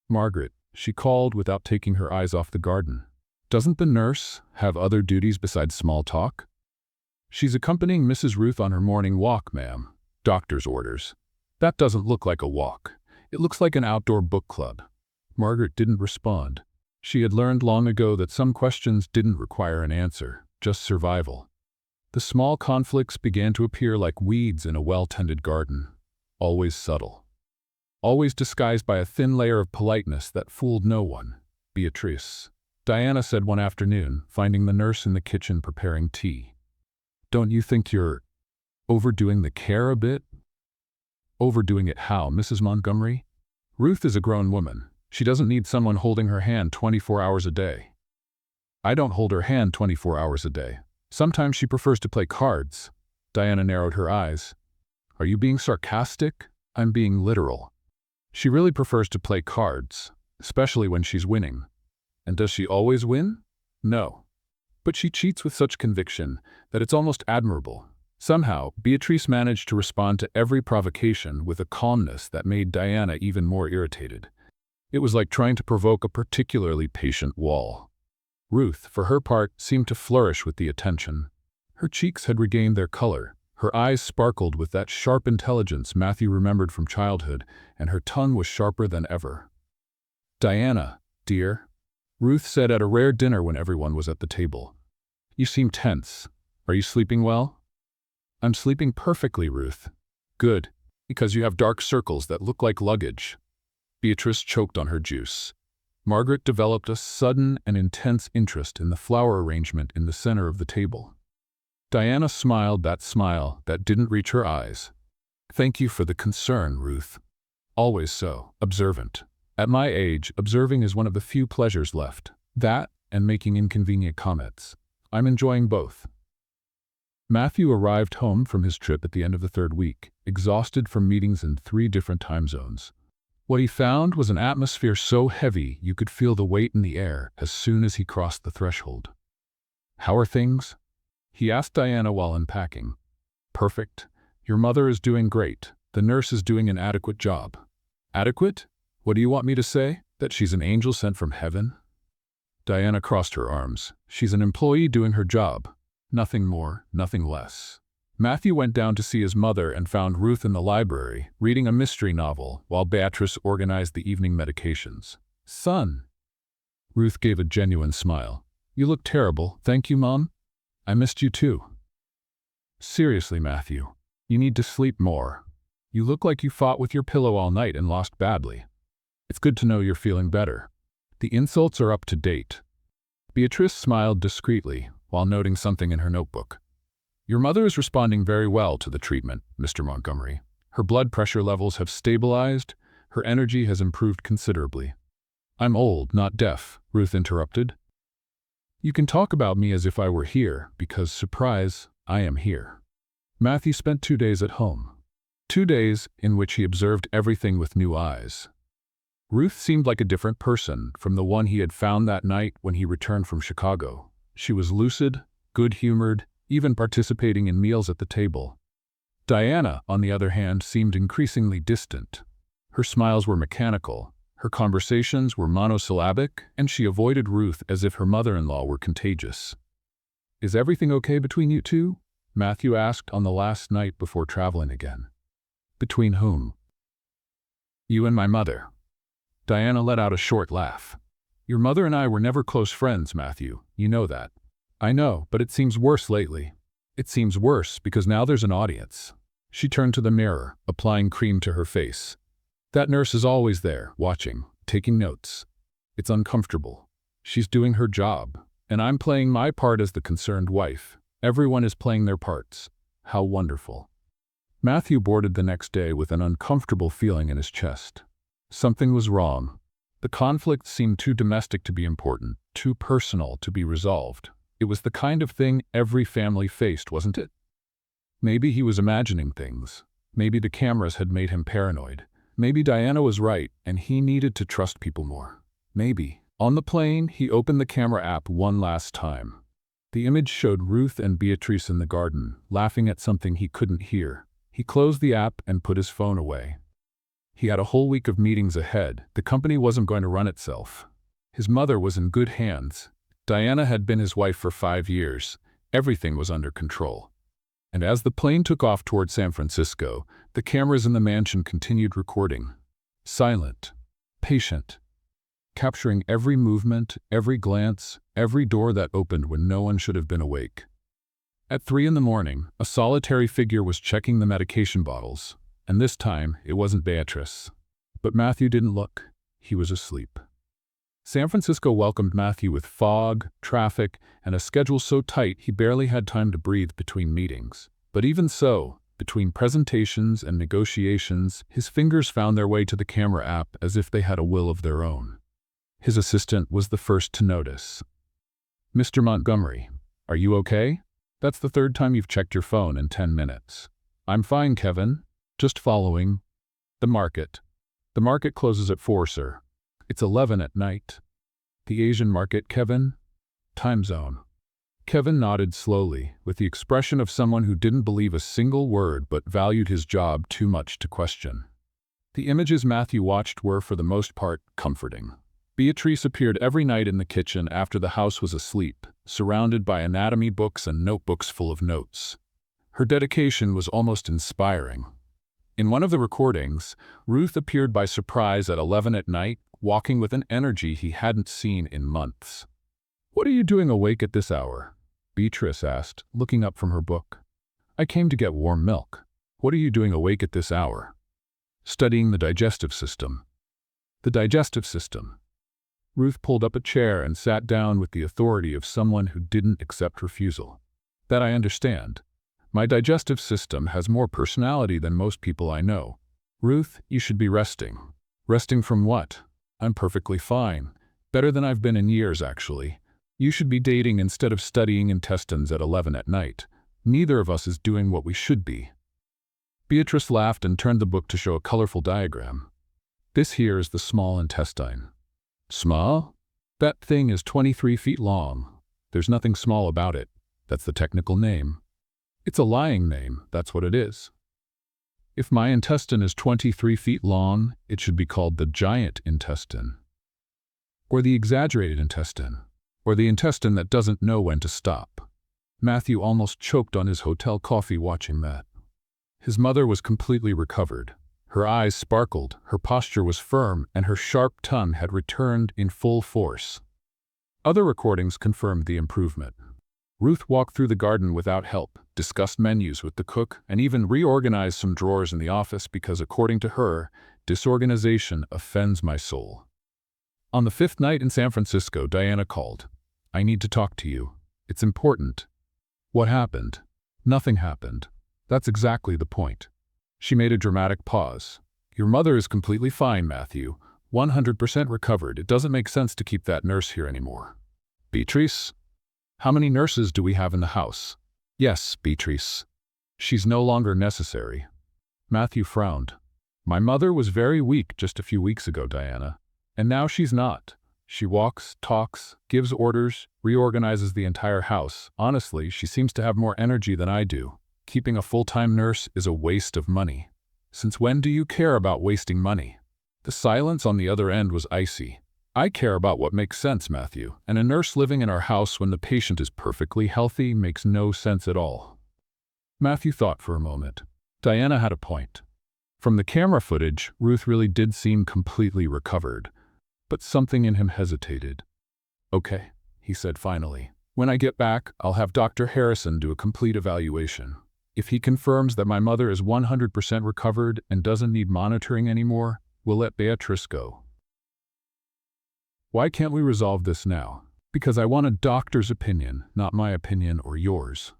"Margaret," she called without taking her eyes off the garden. "Doesn't the nurse have other duties besides small talk?" "She's accompanying Mrs. Ruth on her morning walk, ma'am. Doctor's orders." "That doesn't look like a walk. It looks like an outdoor book club." Margaret didn't respond. She had learned long ago that some questions didn't require an answer, just survival. The small conflicts began to appear like weeds in a well-tended garden, always subtle, always disguised by a thin layer of politeness that fooled no one. "Beatriz," Diana said one afternoon, finding the nurse in the kitchen preparing tea. "Don't you think you're overdoing the care a bit?" "Overdoing it how, Mrs. Montgomery?" "Ruth is a grown woman. She doesn't need someone holding her hand 24 hours a day." "I don't hold her hand 24 hours a day. Sometimes she prefers to play cards." Diana narrowed her eyes. "Are you being sarcastic?" "I'm being literal. She really prefers to play cards, especially when she's winning." "And does she always win?" "No. But she cheats with such conviction that it's almost admirable." Somehow, Beatriz managed to respond to every provocation with a calmness that made Diana even more irritated. It was like trying to provoke a particularly patient wall. Ruth, for her part, seemed to flourish with the attention. Her cheeks had regained their color, her eyes sparkled with that sharp intelligence Matthew remembered from childhood, and her tongue was sharper than ever. "Diana, dear," Ruth said at a rare dinner when everyone was at the table. "You seem tense. Are you sleeping well?" "I'm sleeping perfectly, Ruth." "Good, because you have dark circles that look like luggage." Beatriz choked on her juice. Margaret developed a sudden and intense interest in the flower arrangement in the center of the table. Diana smiled that smile that didn't reach her eyes. "Thank you for the concern, Ruth. Always so observant. At my age, observing is one of the few pleasures left." That, and making inconvenient comments. I'm enjoying both. Matthew arrived home from his trip at the end of the third week, exhausted from meetings in 3 different time zones. What he found was an atmosphere so heavy you could feel the weight in the air as soon as he crossed the threshold. "How are things?" he asked Diana while unpacking. "Perfect. Your mother is doing great. The nurse is doing an adequate job." "Adequate? What do you want me to say? That she's an angel sent from heaven?" Diana crossed her arms. "She's an employee doing her job. Nothing more, nothing less." Matthew went down to see his mother and found Ruth in the library, reading a mystery novel, while Beatriz organized the evening medications. "Son." Ruth gave a genuine smile. "You look terrible. Thank you, Mom. I missed you too." "Seriously, Matthew, you need to sleep more. You look like you fought with your pillow all night and lost badly. It's good to know you're feeling better. The insults are up to date." Beatriz smiled discreetly while noting something in her notebook. "Your mother is responding very well to the treatment, Mr. Montgomery. Her blood pressure levels have stabilized. Her energy has improved considerably." "I'm old, not deaf," Ruth interrupted. "You can talk about me as if I were here, because, surprise, I am here." Matthew spent 2 days at home. 2 days in which he observed everything with new eyes. Ruth seemed like a different person from the one he had found that night when he returned from Chicago. She was lucid, good-humored, even participating in meals at the table. Diana, on the other hand, seemed increasingly distant. Her smiles were mechanical, her conversations were monosyllabic, and she avoided Ruth as if her mother-in-law were contagious. "Is everything okay between you two?" Matthew asked on the last night before traveling again. "Between whom?" "You and my mother." Diana let out a short laugh. "Your mother and I were never close friends, Matthew. You know that." "I know, but it seems worse lately." "It seems worse because now there's an audience." She turned to the mirror, applying cream to her face. "That nurse is always there, watching, taking notes. It's uncomfortable. She's doing her job, and I'm playing my part as the concerned wife. Everyone is playing their parts. How wonderful." Matthew boarded the next day with an uncomfortable feeling in his chest. Something was wrong. The conflict seemed too domestic to be important, too personal to be resolved. It was the kind of thing every family faced, wasn't it? Maybe he was imagining things. Maybe the cameras had made him paranoid. Maybe Diana was right, and he needed to trust people more. Maybe. On the plane, he opened the camera app one last time. The image showed Ruth and Beatriz in the garden, laughing at something he couldn't hear. He closed the app and put his phone away. He had a whole week of meetings ahead. The company wasn't going to run itself. His mother was in good hands. Diana had been his wife for 5 years. Everything was under control. And as the plane took off toward San Francisco, the cameras in the mansion continued recording. Silent, patient, capturing every movement, every glance, every door that opened when no one should have been awake. At 3 in the morning, a solitary figure was checking the medication bottles. And this time, it wasn't Beatriz. But Matthew didn't look. He was asleep. San Francisco welcomed Matthew with fog, traffic, and a schedule so tight he barely had time to breathe between meetings. But even so, between presentations and negotiations, his fingers found their way to the camera app as if they had a will of their own. His assistant was the first to notice. "Mr. Montgomery, are you okay? That's the 3rd time you've checked your phone in 10 minutes. "I'm fine, Kevin. Just following the market." "The market closes at 4, sir. It's 11 at night." "The Asian market, Kevin?" "Time zone." Kevin nodded slowly, with the expression of someone who didn't believe a single word but valued his job too much to question. The images Matthew watched were, for the most part, comforting. Beatriz appeared every night in the kitchen after the house was asleep, surrounded by anatomy books and notebooks full of notes. Her dedication was almost inspiring. In one of the recordings, Ruth appeared by surprise at 11 at night, walking with an energy he hadn't seen in months. "What are you doing awake at this hour?" Beatriz asked, looking up from her book. "I came to get warm milk." "What are you doing awake at this hour?" "Studying the digestive system." "The digestive system." Ruth pulled up a chair and sat down with the authority of someone who didn't accept refusal. "That I understand. My digestive system has more personality than most people I know." "Ruth, you should be resting." "Resting from what?" "I'm perfectly fine. Better than I've been in years, actually. You should be dating instead of studying intestines at 11 at night. Neither of us is doing what we should be." Beatriz laughed and turned the book to show a colorful diagram. "This here is the small intestine." "Small? That thing is 23 feet long. There's nothing small about it. That's the technical name. It's a lying name, that's what it is. If my intestine is 23 feet long, it should be called the giant intestine. Or the exaggerated intestine. Or the intestine that doesn't know when to stop." Matthew almost choked on his hotel coffee watching that. His mother was completely recovered. Her eyes sparkled, her posture was firm, and her sharp tongue had returned in full force. Other recordings confirmed the improvement. Ruth walked through the garden without help, discussed menus with the cook, and even reorganized some drawers in the office because, according to her, disorganization offends my soul. On the 5th night in San Francisco, Diana called. "I need to talk to you. It's important." "What happened?" "Nothing happened. That's exactly the point." She made a dramatic pause. "Your mother is completely fine, Matthew. 100% recovered. It doesn't make sense to keep that nurse here anymore." "Beatriz? How many nurses do we have in the house?" "Yes, Beatriz. She's no longer necessary." Matthew frowned. "My mother was very weak just a few weeks ago, Diana. And now she's not. She walks, talks, gives orders, reorganizes the entire house. Honestly, she seems to have more energy than I do. Keeping a full-time nurse is a waste of money." "Since when do you care about wasting money?" The silence on the other end was icy. "I care about what makes sense, Matthew, and a nurse living in our house when the patient is perfectly healthy makes no sense at all." Matthew thought for a moment. Diana had a point. From the camera footage, Ruth really did seem completely recovered. But something in him hesitated. "Okay," he said finally. "When I get back, I'll have Dr. Harrison do a complete evaluation. If he confirms that my mother is 100% recovered and doesn't need monitoring anymore, we'll let Beatriz go." "Why can't we resolve this now?" "Because I want a doctor's opinion, not my opinion or yours.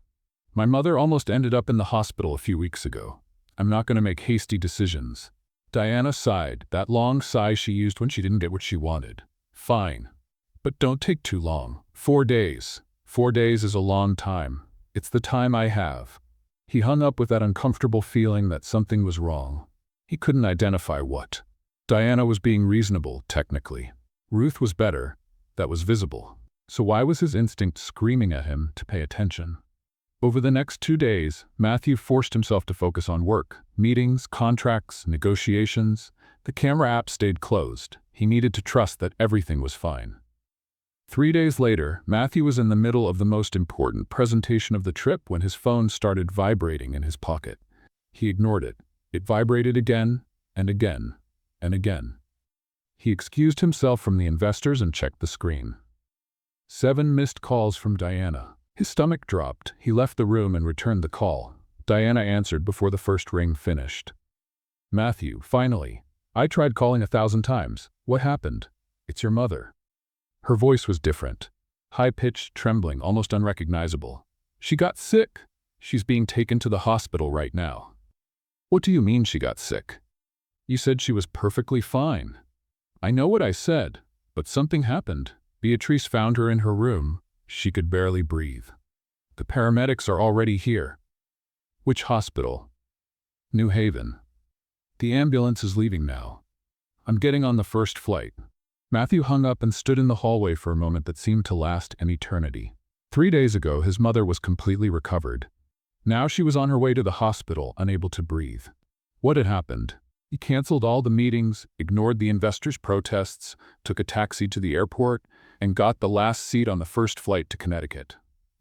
My mother almost ended up in the hospital a few weeks ago. I'm not going to make hasty decisions." Diana sighed, that long sigh she used when she didn't get what she wanted. "Fine. But don't take too long. 4 days. 4 days is a long time. It's the time I have." He hung up with that uncomfortable feeling that something was wrong. He couldn't identify what. Diana was being reasonable, technically. Ruth was better. That was visible. So why was his instinct screaming at him to pay attention? Over the next 2 days, Matthew forced himself to focus on work, meetings, contracts, negotiations. The camera app stayed closed. He needed to trust that everything was fine. 3 days later, Matthew was in the middle of the most important presentation of the trip when his phone started vibrating in his pocket. He ignored it. It vibrated again, and again, and again. He excused himself from the investors and checked the screen. 7 missed calls from Diana. His stomach dropped. He left the room and returned the call. Diana answered before the first ring finished. "Matthew, finally. I tried calling 1,000 times. What happened?" "It's your mother." Her voice was different. High-pitched, trembling, almost unrecognizable. "She got sick. She's being taken to the hospital right now." "What do you mean she got sick?" "You said she was perfectly fine." "I know what I said, but something happened. Beatriz found her in her room. She could barely breathe. The paramedics are already here." "Which hospital?" "New Haven. The ambulance is leaving now. I'm getting on the first flight." Matthew hung up and stood in the hallway for a moment that seemed to last an eternity. 3 days ago, his mother was completely recovered. Now she was on her way to the hospital, unable to breathe. What had happened? He canceled all the meetings, ignored the investors' protests, took a taxi to the airport, and got the last seat on the first flight to Connecticut.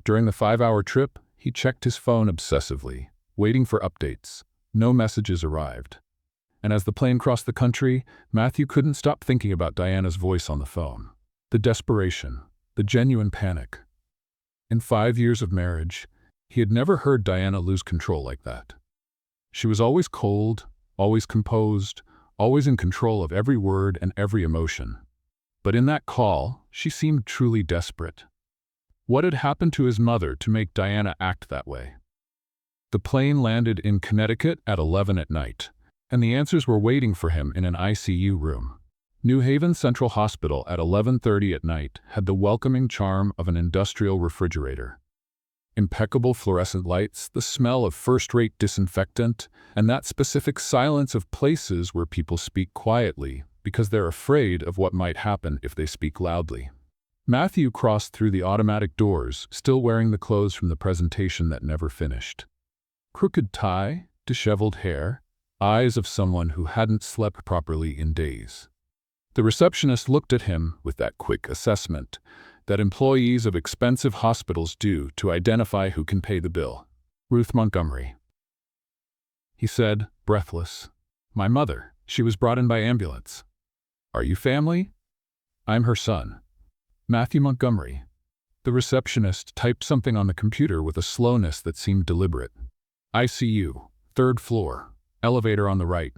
During the 5-hour trip, he checked his phone obsessively, waiting for updates. No messages arrived. And as the plane crossed the country, Matthew couldn't stop thinking about Diana's voice on the phone. The desperation, the genuine panic. In 5 years of marriage, he had never heard Diana lose control like that. She was always cold, always composed, always in control of every word and every emotion. But in that call, she seemed truly desperate. What had happened to his mother to make Diana act that way? The plane landed in Connecticut at 11 at night, and the answers were waiting for him in an ICU room. New Haven Central Hospital at 11:30 at night had the welcoming charm of an industrial refrigerator. Impeccable fluorescent lights, the smell of first-rate disinfectant, and that specific silence of places where people speak quietly because they're afraid of what might happen if they speak loudly. Matthew crossed through the automatic doors, still wearing the clothes from the presentation that never finished. Crooked tie, disheveled hair, eyes of someone who hadn't slept properly in days. The receptionist looked at him with that quick assessment that employees of expensive hospitals do to identify who can pay the bill. Ruth Montgomery. He said, breathless. My mother. She was brought in by ambulance. Are you family? I'm her son. Matthew Montgomery. The receptionist typed something on the computer with a slowness that seemed deliberate. ICU, 3rd floor, elevator on the right.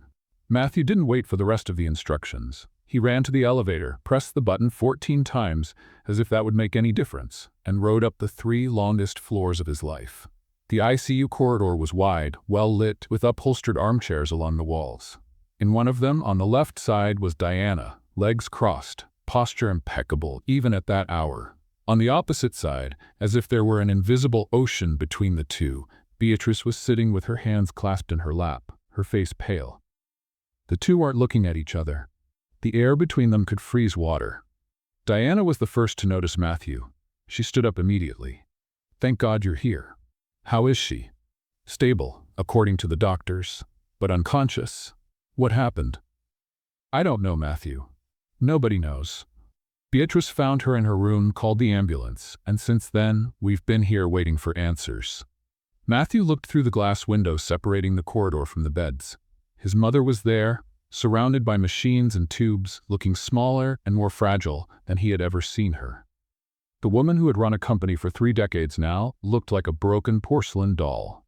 Matthew didn't wait for the rest of the instructions. He ran to the elevator, pressed the button 14 times, as if that would make any difference, and rode up the 3 longest floors of his life. The ICU corridor was wide, well lit, with upholstered armchairs along the walls. In one of them, on the left side, was Diana, legs crossed, posture impeccable, even at that hour. On the opposite side, as if there were an invisible ocean between the two, Beatriz was sitting with her hands clasped in her lap, her face pale. The two aren't looking at each other. The air between them could freeze water. Diana was the first to notice Matthew. She stood up immediately. Thank God you're here. How is she? Stable, according to the doctors, but unconscious. What happened? I don't know, Matthew. Nobody knows. Beatriz found her in her room, called the ambulance, and since then, we've been here waiting for answers. Matthew looked through the glass window separating the corridor from the beds. His mother was there, surrounded by machines and tubes, looking smaller and more fragile than he had ever seen her. The woman who had run a company for 3 decades now looked like a broken porcelain doll.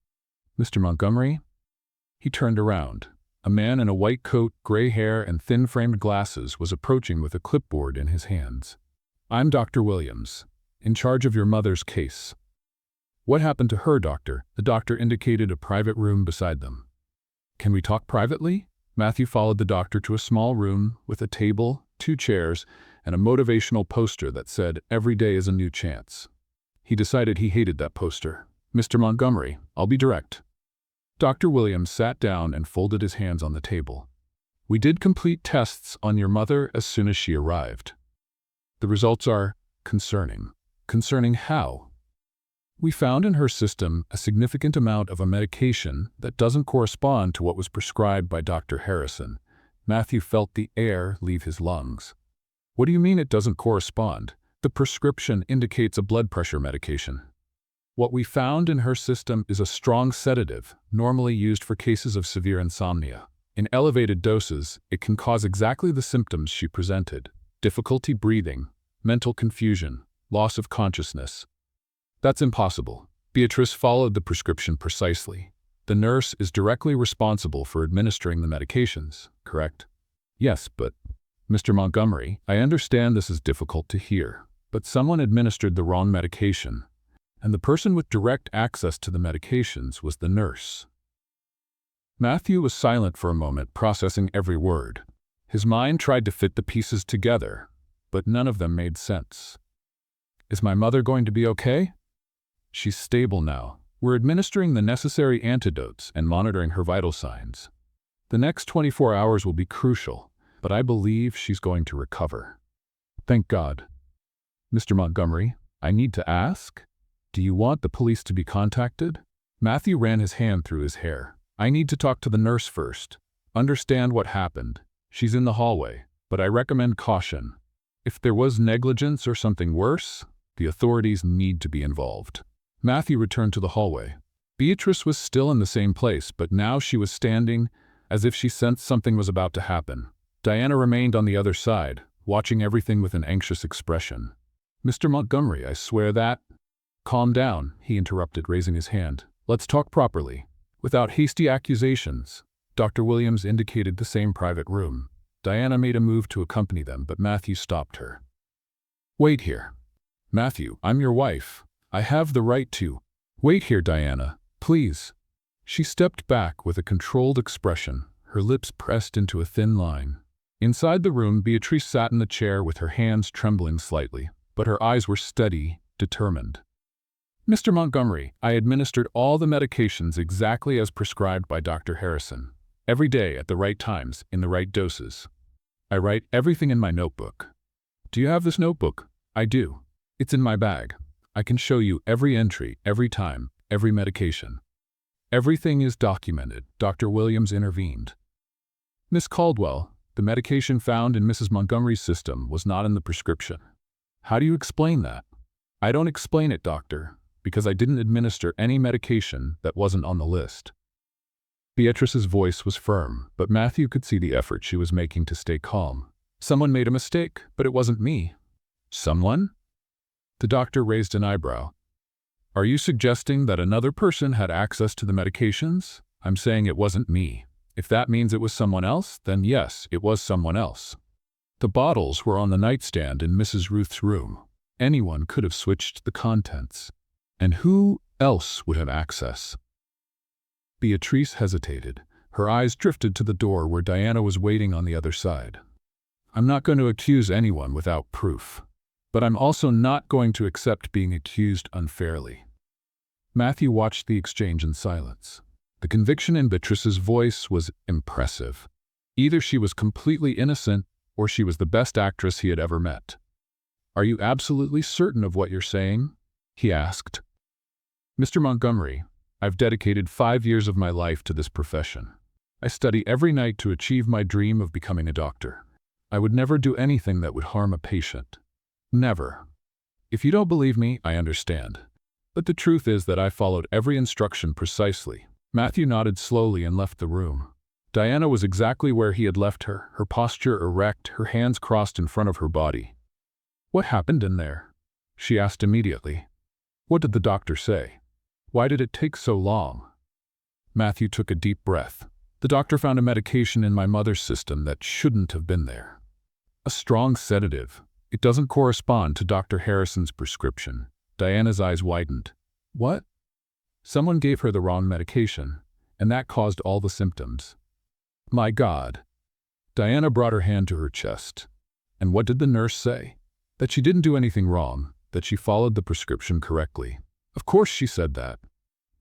Mr. Montgomery? He turned around. A man in a white coat, gray hair, and thin-framed glasses was approaching with a clipboard in his hands. I'm Dr. Williams, in charge of your mother's case. What happened to her, doctor? The doctor indicated a private room beside them. Can we talk privately? Matthew followed the doctor to a small room with a table, 2 chairs, and a motivational poster that said, "Every day is a new chance." He decided he hated that poster. Mr. Montgomery, I'll be direct. Dr. Williams sat down and folded his hands on the table. We did complete tests on your mother as soon as she arrived. The results are concerning. Concerning how? We found in her system a significant amount of a medication that doesn't correspond to what was prescribed by Dr. Harrison. Matthew felt the air leave his lungs. What do you mean it doesn't correspond? The prescription indicates a blood pressure medication. What we found in her system is a strong sedative, normally used for cases of severe insomnia. In elevated doses, it can cause exactly the symptoms she presented: difficulty breathing, mental confusion, loss of consciousness. That's impossible. Beatriz followed the prescription precisely. The nurse is directly responsible for administering the medications, correct? Yes, but Mr. Montgomery, I understand this is difficult to hear, but someone administered the wrong medication, and the person with direct access to the medications was the nurse. Matthew was silent for a moment, processing every word. His mind tried to fit the pieces together, but none of them made sense. Is my mother going to be okay? She's stable now. We're administering the necessary antidotes and monitoring her vital signs. The next 24 hours will be crucial, but I believe she's going to recover. Thank God. Mr. Montgomery, I need to ask, do you want the police to be contacted? Matthew ran his hand through his hair. I need to talk to the nurse first. Understand what happened. She's in the hallway, but I recommend caution. If there was negligence or something worse, the authorities need to be involved. Matthew returned to the hallway. Beatriz was still in the same place, but now she was standing as if she sensed something was about to happen. Diana remained on the other side, watching everything with an anxious expression. Mr. Montgomery, I swear that— Calm down, he interrupted, raising his hand. Let's talk properly. Without hasty accusations. Dr. Williams indicated the same private room. Diana made a move to accompany them, but Matthew stopped her. Wait here. Matthew, I'm your wife. I have the right to— Wait here, Diana, please. She stepped back with a controlled expression, her lips pressed into a thin line. Inside the room, Beatriz sat in the chair with her hands trembling slightly, but her eyes were steady, determined. "Mr. Montgomery, I administered all the medications exactly as prescribed by Dr. Harrison, every day at the right times, in the right doses. I write everything in my notebook. Do you have this notebook?" "I do. It's in my bag. I can show you every entry, every time, every medication." "Everything is documented," Dr. Williams intervened. "Miss Caldwell, the medication found in Mrs. Montgomery's system was not in the prescription." "How do you explain that?" "I don't explain it, doctor, because I didn't administer any medication that wasn't on the list." Beatrice's voice was firm, but Matthew could see the effort she was making to stay calm. "Someone made a mistake, but it wasn't me." "Someone?" The doctor raised an eyebrow. "Are you suggesting that another person had access to the medications?" "I'm saying it wasn't me. If that means it was someone else, then yes, it was someone else. The bottles were on the nightstand in Mrs. Ruth's room. Anyone could have switched the contents. And who else would have access?" Beatrice hesitated. Her eyes drifted to the door where Diana was waiting on the other side. "I'm not going to accuse anyone without proof. But I'm also not going to accept being accused unfairly." Matthew watched the exchange in silence. The conviction in Beatrice's voice was impressive. Either she was completely innocent, or she was the best actress he had ever met. "Are you absolutely certain of what you're saying?" he asked. "Mr. Montgomery, I've dedicated 5 years of my life to this profession. I study every night to achieve my dream of becoming a doctor. I would never do anything that would harm a patient. Never. If you don't believe me, I understand. But the truth is that I followed every instruction precisely." Matthew nodded slowly and left the room. Diana was exactly where he had left her, her posture erect, her hands crossed in front of her body. "What happened in there?" she asked immediately. "What did the doctor say? Why did it take so long?" Matthew took a deep breath. "The doctor found a medication in my mother's system that shouldn't have been there. A strong sedative. It doesn't correspond to Dr. Harrison's prescription." Diana's eyes widened. "What?" "Someone gave her the wrong medication, and that caused all the symptoms." "My God." Diana brought her hand to her chest. "And what did the nurse say?" "That she didn't do anything wrong, that she followed the prescription correctly." "Of course she said that.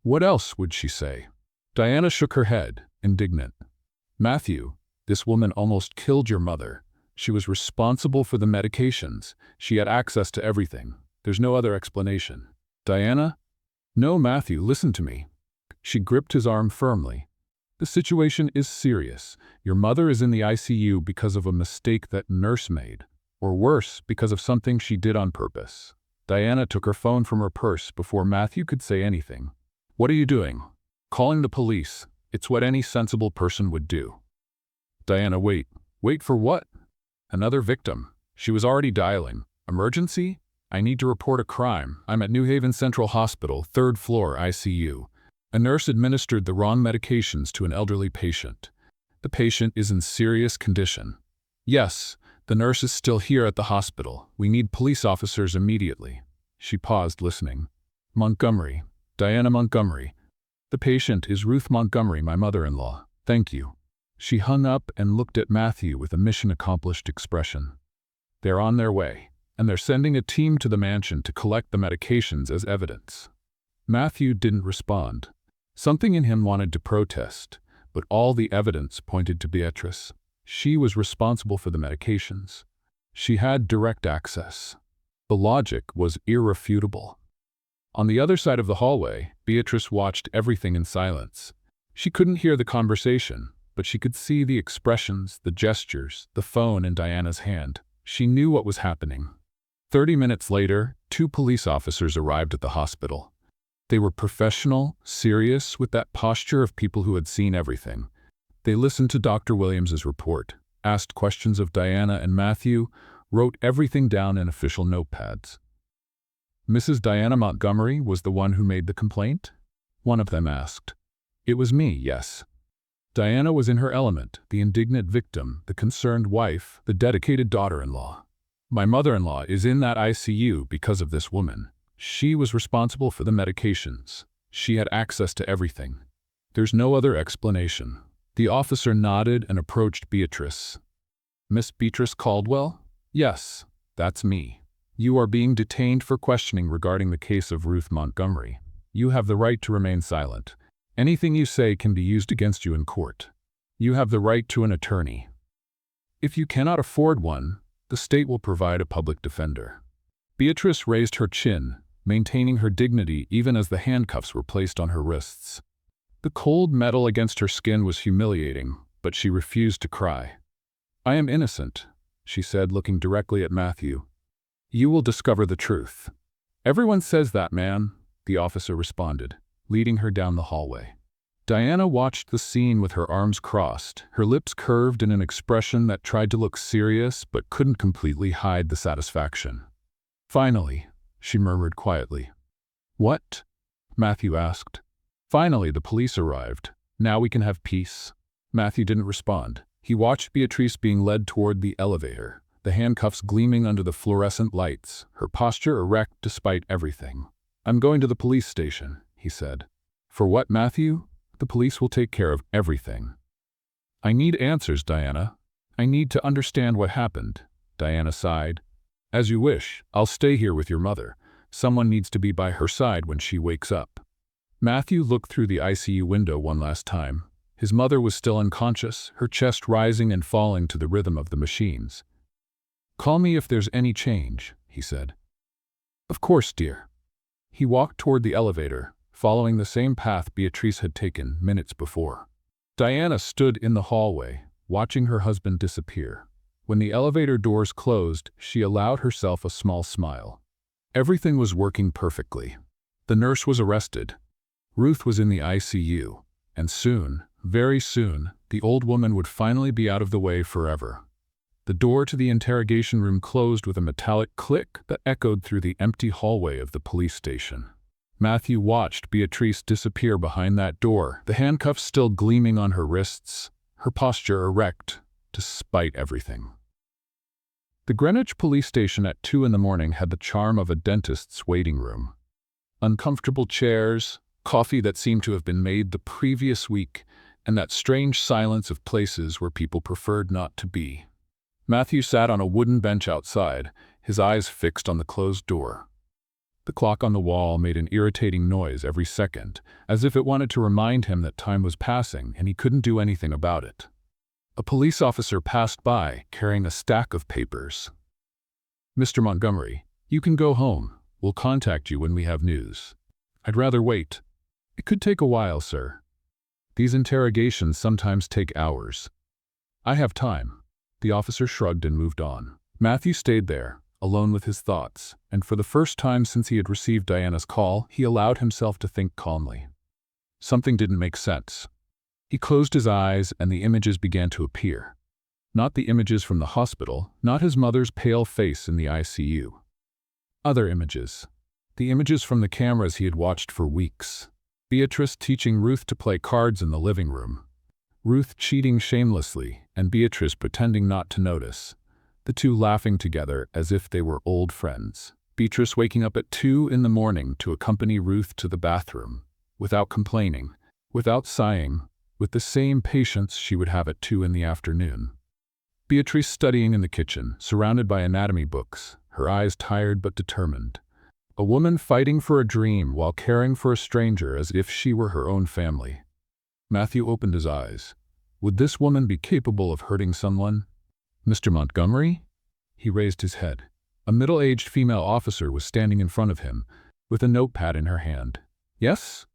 What else would she say?" Diana shook her head, indignant. "Matthew, this woman almost killed your mother. She was responsible for the medications. She had access to everything. There's no other explanation." "Diana?" "No, Matthew, listen to me." She gripped his arm firmly. "The situation is serious. Your mother is in the ICU because of a mistake that nurse made. Or worse, because of something she did on purpose." Diana took her phone from her purse before Matthew could say anything. "What are you doing?" "Calling the police. It's what any sensible person would do." "Diana, wait. Wait for what?" "Another victim." She was already dialing. "Emergency? I need to report a crime. I'm at New Haven Central Hospital, 3rd floor ICU. A nurse administered the wrong medications to an elderly patient. The patient is in serious condition." "Yes, the nurse is still here at the hospital. We need police officers immediately." She paused, listening. "Montgomery. Diana Montgomery. The patient is Ruth Montgomery, my mother-in-law. Thank you." She hung up and looked at Matthew with a mission-accomplished expression. "They're on their way, and they're sending a team to the mansion to collect the medications as evidence." Matthew didn't respond. Something in him wanted to protest, but all the evidence pointed to Beatrice. She was responsible for the medications. She had direct access. The logic was irrefutable. On the other side of the hallway, Beatrice watched everything in silence. She couldn't hear the conversation, but she could see the expressions, the gestures, the phone in Diana's hand. She knew what was happening. 30 minutes later, 2 police officers arrived at the hospital. They were professional, serious, with that posture of people who had seen everything. They listened to Dr. Williams's report, asked questions of Diana and Matthew, wrote everything down in official notepads. "Mrs. Diana Montgomery was the one who made the complaint?" one of them asked. "It was me, yes." Diana was in her element, the indignant victim, the concerned wife, the dedicated daughter-in-law. "My mother-in-law is in that ICU because of this woman. She was responsible for the medications. She had access to everything. There's no other explanation." The officer nodded and approached Beatrice. Miss Beatrice Caldwell? Yes, that's me. You are being detained for questioning regarding the case of Ruth Montgomery. You have the right to remain silent. Anything you say can be used against you in court. You have the right to an attorney. If you cannot afford one, the state will provide a public defender. Beatrice raised her chin, maintaining her dignity even as the handcuffs were placed on her wrists. The cold metal against her skin was humiliating, but she refused to cry. I am innocent, she said, looking directly at Matthew. You will discover the truth. Everyone says that, man, the officer responded, leading her down the hallway. Diana watched the scene with her arms crossed, her lips curved in an expression that tried to look serious but couldn't completely hide the satisfaction. Finally, she murmured quietly. What? Matthew asked. Finally, the police arrived. Now we can have peace. Matthew didn't respond. He watched Beatrice being led toward the elevator, the handcuffs gleaming under the fluorescent lights, her posture erect despite everything. I'm going to the police station, he said. For what, Matthew? The police will take care of everything. I need answers, Diana. I need to understand what happened, Diana sighed. As you wish, I'll stay here with your mother. Someone needs to be by her side when she wakes up. Matthew looked through the ICU window one last time. His mother was still unconscious, her chest rising and falling to the rhythm of the machines. Call me if there's any change, he said. Of course, dear. He walked toward the elevator, following the same path Beatrice had taken minutes before. Diana stood in the hallway, watching her husband disappear. When the elevator doors closed, she allowed herself a small smile. Everything was working perfectly. The nurse was arrested. Ruth was in the ICU, and soon, very soon, the old woman would finally be out of the way forever. The door to the interrogation room closed with a metallic click that echoed through the empty hallway of the police station. Matthew watched Beatrice disappear behind that door, the handcuffs still gleaming on her wrists, her posture erect, despite everything. The Greenwich police station at 2 a.m. had the charm of a dentist's waiting room. Uncomfortable chairs, coffee that seemed to have been made the previous week, and that strange silence of places where people preferred not to be. Matthew sat on a wooden bench outside, his eyes fixed on the closed door. The clock on the wall made an irritating noise every second, as if it wanted to remind him that time was passing and he couldn't do anything about it. A police officer passed by, carrying a stack of papers. Mr. Montgomery, you can go home. We'll contact you when we have news. I'd rather wait. It could take a while, sir. These interrogations sometimes take hours. I have time. The officer shrugged and moved on. Matthew stayed there, alone with his thoughts, and for the first time since he had received Diana's call, he allowed himself to think calmly. Something didn't make sense. He closed his eyes and the images began to appear. Not the images from the hospital, not his mother's pale face in the ICU. Other images. The images from the cameras he had watched for weeks. Beatrice teaching Ruth to play cards in the living room. Ruth cheating shamelessly, and Beatrice pretending not to notice. The two laughing together as if they were old friends. Beatrice waking up at 2 a.m. to accompany Ruth to the bathroom, without complaining, without sighing, with the same patience she would have at 2 p.m. Beatrice studying in the kitchen, surrounded by anatomy books, her eyes tired but determined. A woman fighting for a dream while caring for a stranger as if she were her own family. Matthew opened his eyes. Would this woman be capable of hurting someone? Mr. Montgomery? He raised his head. A middle-aged female officer was standing in front of him, with a notepad in her hand. Yes?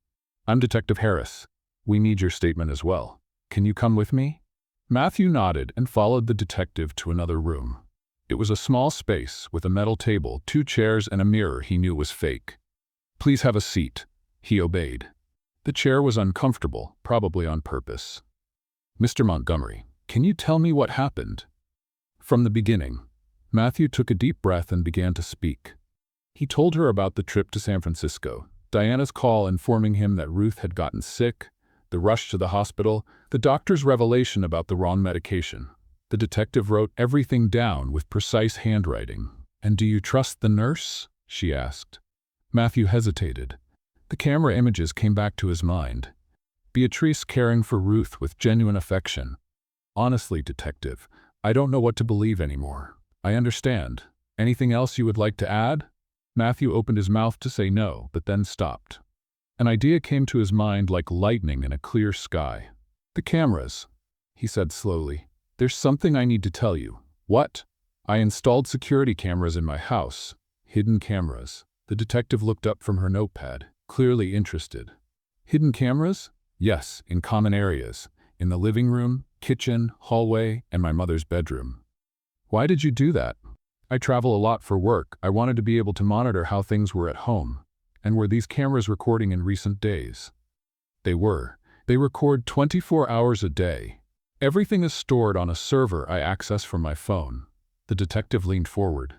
I'm Detective Harris. We need your statement as well. Can you come with me? Matthew nodded and followed the detective to another room. It was a small space with a metal table, 2 chairs, and a mirror he knew was fake. Please have a seat. He obeyed. The chair was uncomfortable, probably on purpose. Mr. Montgomery, can you tell me what happened? From the beginning. Matthew took a deep breath and began to speak. He told her about the trip to San Francisco, Diana's call informing him that Ruth had gotten sick, the rush to the hospital, the doctor's revelation about the wrong medication. The detective wrote everything down with precise handwriting. And do you trust the nurse? She asked. Matthew hesitated. The camera images came back to his mind. Beatrice caring for Ruth with genuine affection. Honestly, detective, I don't know what to believe anymore. I understand. Anything else you would like to add? Matthew opened his mouth to say no, but then stopped. An idea came to his mind like lightning in a clear sky. The cameras, he said slowly. There's something I need to tell you. What? I installed security cameras in my house. Hidden cameras. The detective looked up from her notepad, clearly interested. Hidden cameras? Yes, in common areas. In the living room, kitchen, hallway, and my mother's bedroom. Why did you do that? I travel a lot for work. I wanted to be able to monitor how things were at home. And were these cameras recording in recent days? They were. They record 24 hours a day. Everything is stored on a server I access from my phone. The detective leaned forward.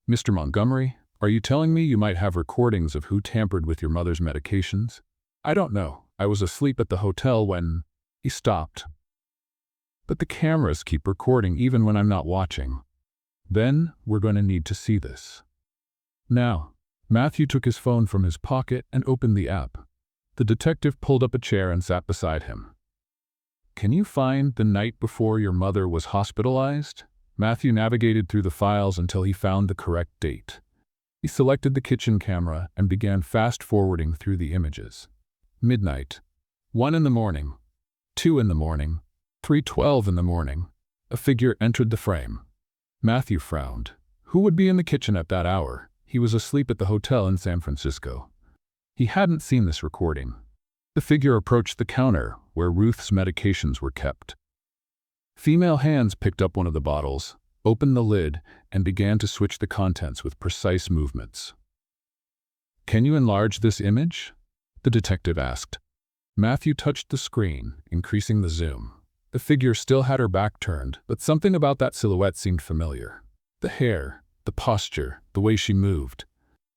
Mr. Montgomery, are you telling me you might have recordings of who tampered with your mother's medications? I don't know. I was asleep at the hotel when... He stopped. But the cameras keep recording even when I'm not watching. Then we're going to need to see this. Now, Matthew took his phone from his pocket and opened the app. The detective pulled up a chair and sat beside him. Can you find the night before your mother was hospitalized? Matthew navigated through the files until he found the correct date. He selected the kitchen camera and began fast-forwarding through the images. Midnight. 1 in the morning. 2 in the morning. 3:12 in the morning. A figure entered the frame. Matthew frowned. Who would be in the kitchen at that hour? He was asleep at the hotel in San Francisco. He hadn't seen this recording. The figure approached the counter where Ruth's medications were kept. Female hands picked up one of the bottles, opened the lid, and began to switch the contents with precise movements. Can you enlarge this image? The detective asked. Matthew touched the screen, increasing the zoom. The figure still had her back turned, but something about that silhouette seemed familiar. The hair, the posture, the way she moved.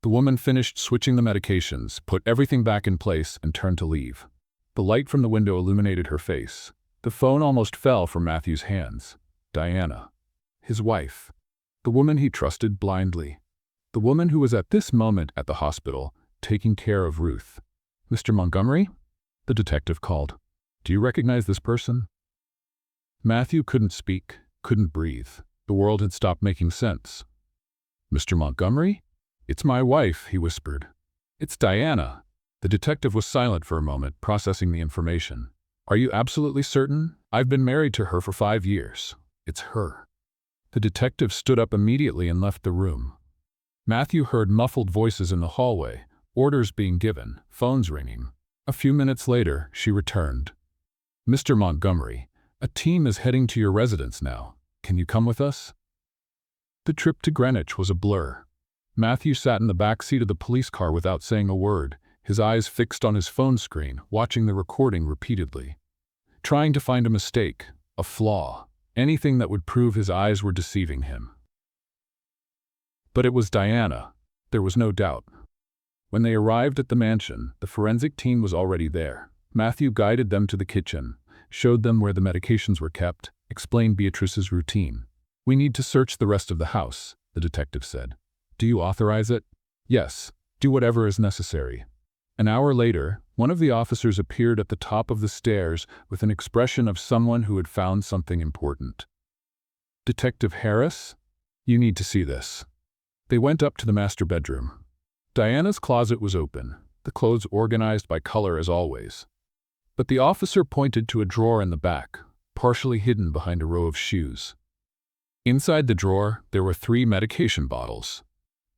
The woman finished switching the medications, put everything back in place, and turned to leave. The light from the window illuminated her face. The phone almost fell from Matthew's hands. Diana. His wife. The woman he trusted blindly. The woman who was at this moment at the hospital, taking care of Ruth. Mr. Montgomery? The detective called. Do you recognize this person? Matthew couldn't speak, couldn't breathe. The world had stopped making sense. Mr. Montgomery? It's my wife, he whispered. It's Diana. The detective was silent for a moment, processing the information. Are you absolutely certain? I've been married to her for 5 years. It's her. The detective stood up immediately and left the room. Matthew heard muffled voices in the hallway, orders being given, phones ringing. A few minutes later, she returned. Mr. Montgomery, a team is heading to your residence now. Can you come with us? The trip to Greenwich was a blur. Matthew sat in the back seat of the police car without saying a word, his eyes fixed on his phone screen, watching the recording repeatedly. Trying to find a mistake, a flaw, anything that would prove his eyes were deceiving him. But it was Diana. There was no doubt. When they arrived at the mansion, the forensic team was already there. Matthew guided them to the kitchen, showed them where the medications were kept, explained Beatrice's routine. We need to search the rest of the house, the detective said. Do you authorize it? Yes. Do whatever is necessary. An hour later, one of the officers appeared at the top of the stairs with an expression of someone who had found something important. Detective Harris? You need to see this. They went up to the master bedroom. Diana's closet was open, the clothes organized by color as always. But the officer pointed to a drawer in the back, partially hidden behind a row of shoes. Inside the drawer, there were 3 medication bottles.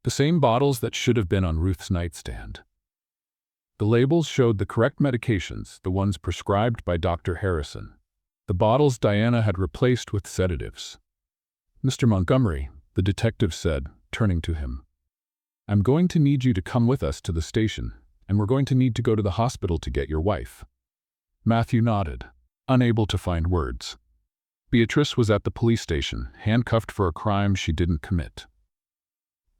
The same bottles that should have been on Ruth's nightstand. The labels showed the correct medications, the ones prescribed by Dr. Harrison. The bottles Diana had replaced with sedatives. Mr. Montgomery, the detective said, turning to him. I'm going to need you to come with us to the station, and we're going to need to go to the hospital to get your wife. Matthew nodded, unable to find words. Beatrice was at the police station, handcuffed for a crime she didn't commit.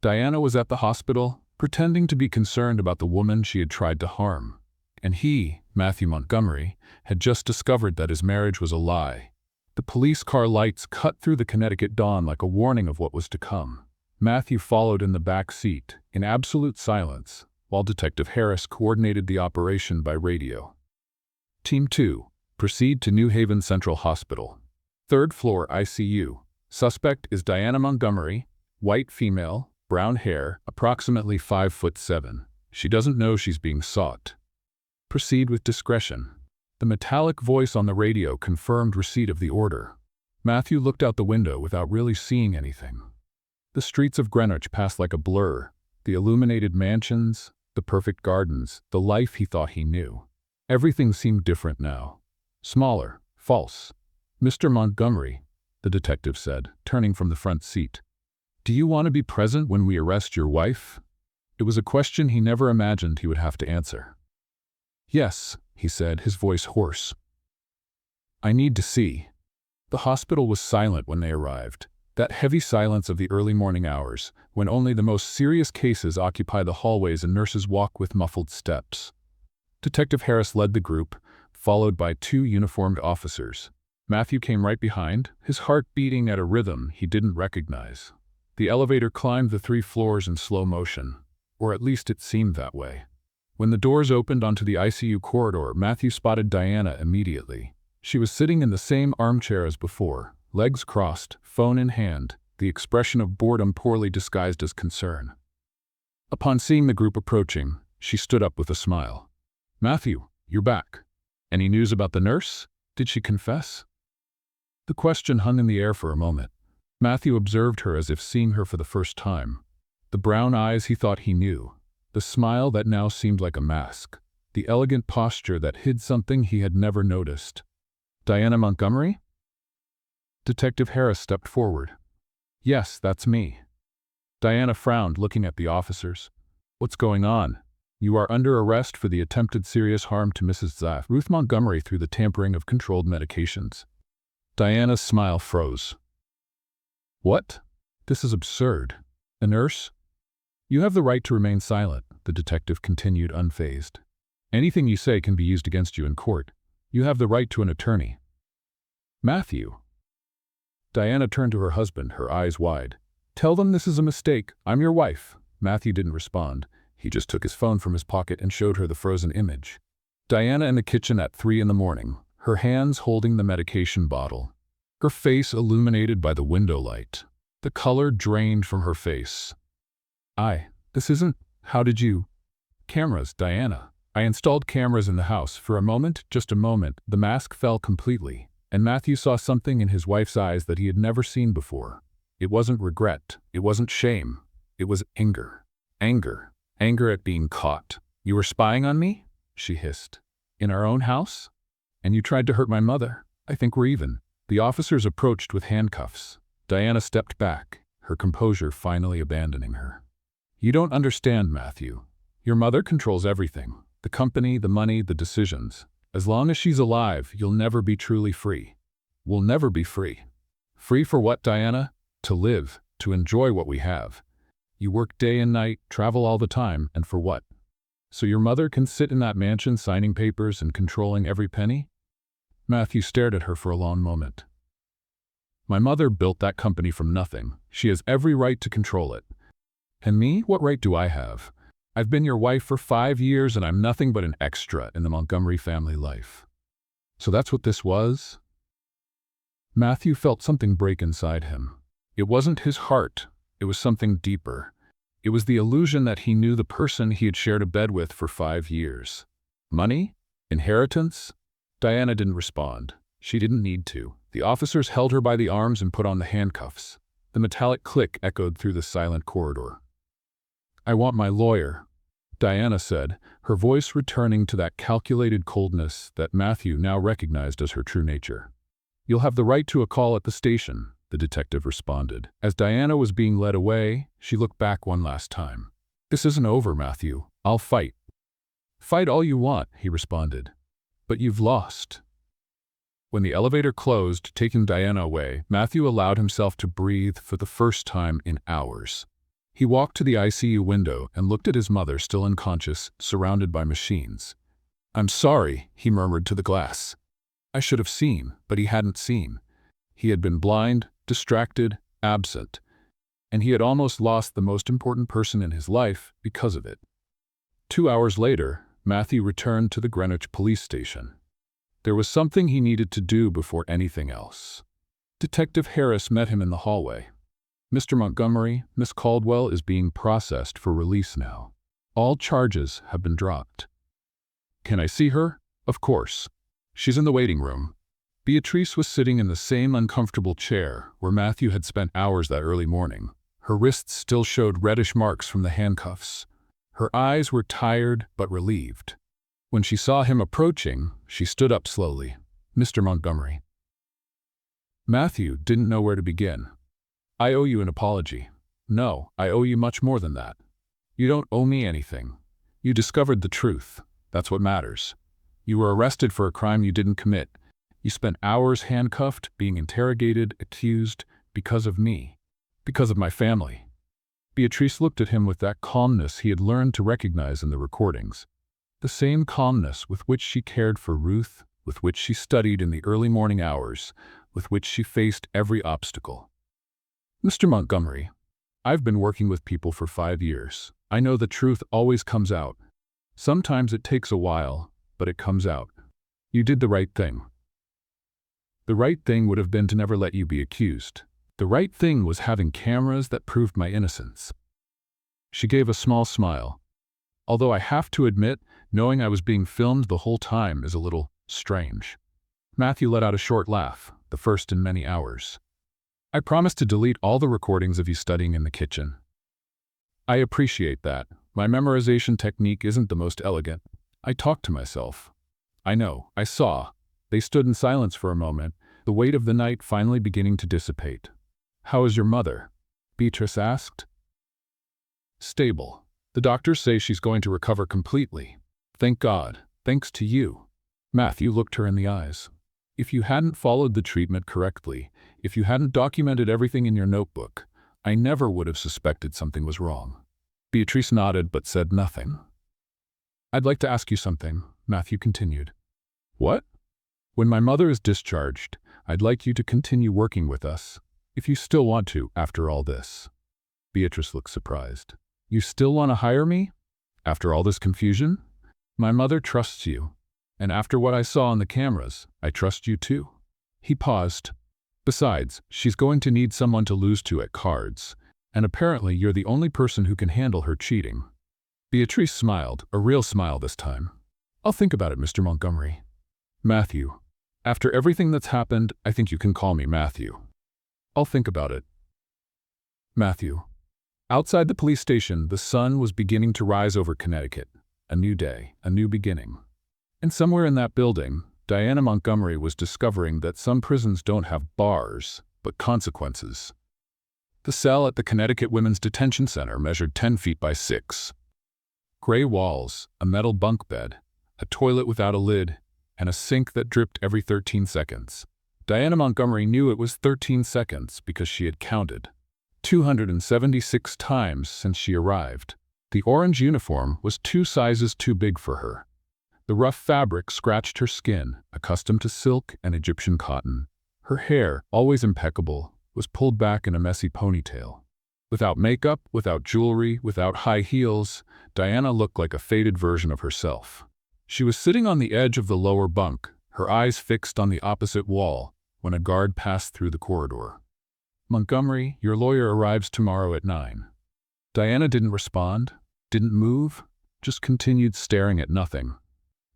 Diana was at the hospital, pretending to be concerned about the woman she had tried to harm. And he, Matthew Montgomery, had just discovered that his marriage was a lie. The police car lights cut through the Connecticut dawn like a warning of what was to come. Matthew followed in the back seat, in absolute silence, while Detective Harris coordinated the operation by radio. Team 2, proceed to New Haven Central Hospital. 3rd floor ICU. Suspect is Diana Montgomery, white female, brown hair, approximately 5'7". She doesn't know she's being sought. Proceed with discretion. The metallic voice on the radio confirmed receipt of the order. Matthew looked out the window without really seeing anything. The streets of Greenwich passed like a blur. The illuminated mansions, the perfect gardens, the life he thought he knew. Everything seemed different now. Smaller, false. "Mr. Montgomery," the detective said, turning from the front seat. "Do you want to be present when we arrest your wife?" It was a question he never imagined he would have to answer. "Yes," he said, his voice hoarse. "I need to see." The hospital was silent when they arrived. That heavy silence of the early morning hours, when only the most serious cases occupy the hallways and nurses walk with muffled steps. Detective Harris led the group, followed by 2 uniformed officers. Matthew came right behind, his heart beating at a rhythm he didn't recognize. The elevator climbed the 3 floors in slow motion, or at least it seemed that way. When the doors opened onto the ICU corridor, Matthew spotted Diana immediately. She was sitting in the same armchair as before, legs crossed, phone in hand, the expression of boredom poorly disguised as concern. Upon seeing the group approaching, she stood up with a smile. "Matthew, you're back. Any news about the nurse? Did she confess?" The question hung in the air for a moment. Matthew observed her as if seeing her for the first time. The brown eyes he thought he knew, the smile that now seemed like a mask, the elegant posture that hid something he had never noticed. "Diana Montgomery?" Detective Harris stepped forward. "Yes, that's me." Diana frowned, looking at the officers. "What's going on?" "You are under arrest for the attempted serious harm to Mrs. Ruth Montgomery through the tampering of controlled medications." Diana's smile froze. "What? This is absurd. A nurse?" "You have the right to remain silent," the detective continued unfazed. "Anything you say can be used against you in court. You have the right to an attorney." "Matthew." Diana turned to her husband, her eyes wide. "Tell them this is a mistake. I'm your wife." Matthew didn't respond. He just took his phone from his pocket and showed her the frozen image. Diana in the kitchen at 3 in the morning, her hands holding the medication bottle. Her face illuminated by the window light. The color drained from her face. This isn't, how did you?" "Cameras, Diana. I installed cameras in the house. For a moment, just a moment, the mask fell completely, and Matthew saw something in his wife's eyes that he had never seen before. It wasn't regret. It wasn't shame. It was anger. Anger. Anger at being caught. "You were spying on me?" she hissed. "In our own house? And you tried to hurt my mother. I think we're even." The officers approached with handcuffs. Diana stepped back, her composure finally abandoning her. "You don't understand, Matthew. Your mother controls everything. The company, the money, the decisions. As long as she's alive, you'll never be truly free. We'll never be free." "Free for what, Diana?" "To live, to enjoy what we have. You work day and night, travel all the time, and for what? So your mother can sit in that mansion signing papers and controlling every penny?" Matthew stared at her for a long moment. "My mother built that company from nothing. She has every right to control it. And me, what right do I have? I've been your wife for 5 years and I'm nothing but an extra in the Montgomery family life." "So that's what this was?" Matthew felt something break inside him. It wasn't his heart. It was something deeper. It was the illusion that he knew the person he had shared a bed with for 5 years. Money? Inheritance? Diana didn't respond. She didn't need to. The officers held her by the arms and put on the handcuffs. The metallic click echoed through the silent corridor. "I want my lawyer," Diana said, her voice returning to that calculated coldness that Matthew now recognized as her true nature. "You'll have the right to a call at the station," the detective responded. As Diana was being led away, she looked back one last time. "This isn't over, Matthew. I'll fight." "Fight all you want," he responded. "But you've lost." When the elevator closed, taking Diana away, Matthew allowed himself to breathe for the first time in hours. He walked to the ICU window and looked at his mother, still unconscious, surrounded by machines. "I'm sorry," he murmured to the glass. I should have seen, but he hadn't seen. He had been blind, distracted, absent, and he had almost lost the most important person in his life because of it. 2 hours later, Matthew returned to the Greenwich police station. There was something he needed to do before anything else. Detective Harris met him in the hallway. "Mr. Montgomery, Miss Caldwell is being processed for release now. All charges have been dropped." "Can I see her?" "Of course. She's in the waiting room." Beatriz was sitting in the same uncomfortable chair where Matthew had spent hours that early morning. Her wrists still showed reddish marks from the handcuffs. Her eyes were tired but relieved. When she saw him approaching, she stood up slowly. "Mr. Montgomery." Matthew didn't know where to begin. "I owe you an apology." "No, I owe you much more than that." "You don't owe me anything. You discovered the truth. That's what matters. You were arrested for a crime you didn't commit. You spent hours handcuffed, being interrogated, accused, because of me. Because of my family." Beatrice looked at him with that calmness he had learned to recognize in the recordings. The same calmness with which she cared for Ruth, with which she studied in the early morning hours, with which she faced every obstacle. "Mr. Montgomery, I've been working with people for 5 years. I know the truth always comes out. Sometimes it takes a while, but it comes out. You did the right thing. The right thing would have been to never let you be accused. The right thing was having cameras that proved my innocence." She gave a small smile. "Although I have to admit, knowing I was being filmed the whole time is a little strange." Matthew let out a short laugh, the first in many hours. "I promised to delete all the recordings of you studying in the kitchen." "I appreciate that. My memorization technique isn't the most elegant. I talked to myself." "I know, I saw." They stood in silence for a moment, the weight of the night finally beginning to dissipate. "How is your mother?" Beatrice asked. "Stable. The doctors say she's going to recover completely. Thank God, thanks to you." Matthew looked her in the eyes. "If you hadn't followed the treatment correctly, if you hadn't documented everything in your notebook, I never would have suspected something was wrong." Beatrice nodded but said nothing. "I'd like to ask you something," Matthew continued. "What?" "When my mother is discharged, I'd like you to continue working with us, if you still want to, after all this." Beatrice looked surprised. "You still want to hire me? After all this confusion?" "My mother trusts you. And after what I saw on the cameras, I trust you too." He paused. "Besides, she's going to need someone to lose to at cards, and apparently you're the only person who can handle her cheating." Beatrice smiled, a real smile this time. "I'll think about it, Mr. Montgomery." "Matthew. After everything that's happened, I think you can call me Matthew." "I'll think about it." Matthew. Outside the police station, the sun was beginning to rise over Connecticut. A new day, a new beginning. And somewhere in that building, Diana Montgomery was discovering that some prisons don't have bars, but consequences. The cell at the Connecticut Women's Detention Center measured 10 feet by 6. Gray walls, a metal bunk bed, a toilet without a lid, and a sink that dripped every 13 seconds. Diana Montgomery knew it was 13 seconds because she had counted. 276 times since she arrived. The orange uniform was 2 sizes too big for her. The rough fabric scratched her skin, accustomed to silk and Egyptian cotton. Her hair, always impeccable, was pulled back in a messy ponytail. Without makeup, without jewelry, without high heels, Diana looked like a faded version of herself. She was sitting on the edge of the lower bunk, her eyes fixed on the opposite wall, when a guard passed through the corridor. "Montgomery, your lawyer arrives tomorrow at 9. Diana didn't respond, didn't move, just continued staring at nothing.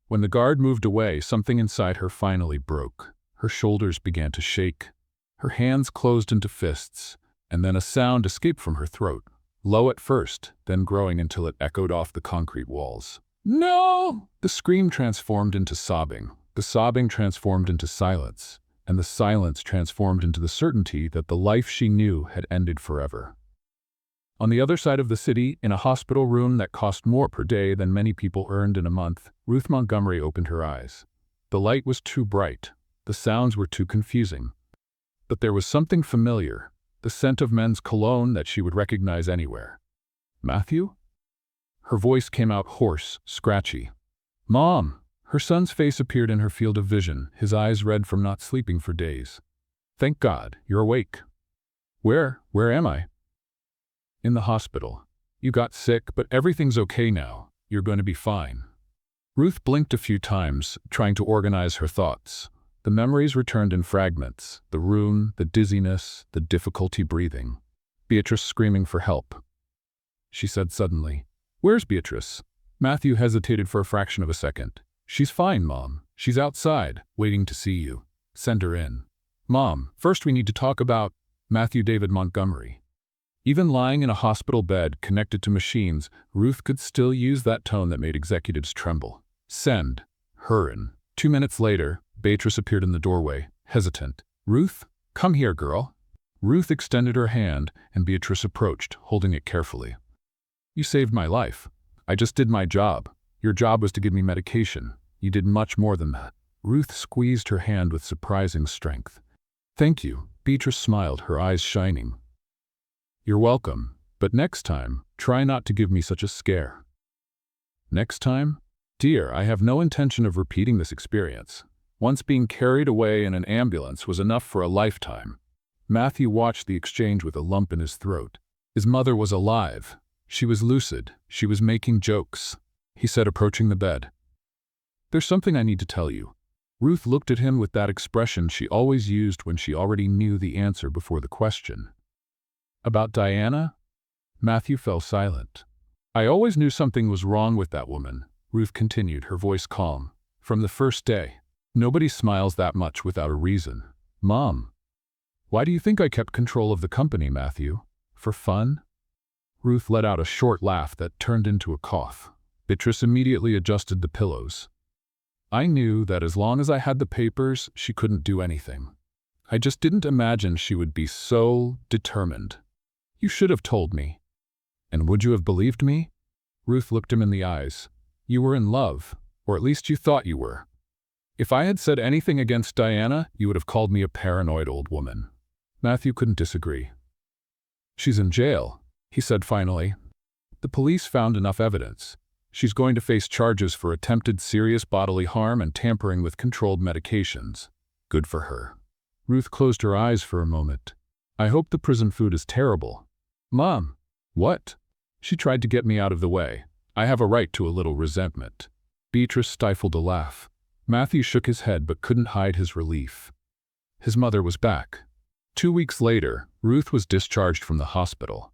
When the guard moved away, something inside her finally broke. Her shoulders began to shake. Her hands closed into fists, and then a sound escaped from her throat, low at first, then growing until it echoed off the concrete walls. "No!" The scream transformed into sobbing. The sobbing transformed into silence, and the silence transformed into the certainty that the life she knew had ended forever. On the other side of the city, in a hospital room that cost more per day than many people earned in a month, Ruth Montgomery opened her eyes. The light was too bright. The sounds were too confusing. But there was something familiar, the scent of men's cologne that she would recognize anywhere. "Matthew?" Her voice came out hoarse, scratchy. "Mom!" Her son's face appeared in her field of vision, his eyes red from not sleeping for days. "Thank God, you're awake." Where am I?" "In the hospital. You got sick, but everything's okay now. You're going to be fine." Ruth blinked a few times, trying to organize her thoughts. The memories returned in fragments, the room, the dizziness, the difficulty breathing. Beatrice screaming for help. She said suddenly, "Where's Beatrice?" Matthew hesitated for a fraction of a second. "She's fine, Mom. She's outside, waiting to see you. Send her in." "Mom, first we need to talk about Matthew David Montgomery." Even lying in a hospital bed connected to machines, Ruth could still use that tone that made executives tremble. "Send her in." 2 minutes later, Beatrice appeared in the doorway, hesitant. "Ruth, come here, girl." Ruth extended her hand, and Beatrice approached, holding it carefully. "You saved my life. I just did my job. Your job was to give me medication. You did much more than that." Ruth squeezed her hand with surprising strength. "Thank you." Beatrice smiled, her eyes shining. "You're welcome, but next time, try not to give me such a scare." "Next time?" "Dear, I have no intention of repeating this experience. Once being carried away in an ambulance was enough for a lifetime." Matthew watched the exchange with a lump in his throat. His mother was alive. She was lucid. She was making jokes. He said, approaching the bed, "There's something I need to tell you." Ruth looked at him with that expression she always used when she already knew the answer before the question. "About Diana?" Matthew fell silent. "I always knew something was wrong with that woman," Ruth continued, her voice calm. "From the first day. Nobody smiles that much without a reason." "Mom, why do you think I kept control of the company, Matthew? For fun?" Ruth let out a short laugh that turned into a cough. Beatrice immediately adjusted the pillows. "I knew that as long as I had the papers, she couldn't do anything. I just didn't imagine she would be so determined. You should have told me." "And would you have believed me?" Ruth looked him in the eyes. "You were in love, or at least you thought you were. If I had said anything against Diana, you would have called me a paranoid old woman." Matthew couldn't disagree. "She's in jail," he said finally. "The police found enough evidence. She's going to face charges for attempted serious bodily harm and tampering with controlled medications. Good for her." Ruth closed her eyes for a moment. "I hope the prison food is terrible." "Mom." "What?" "She tried to get me out of the way. I have a right to a little resentment." Beatrice stifled a laugh. Matthew shook his head but couldn't hide his relief. His mother was back. 2 weeks later, Ruth was discharged from the hospital.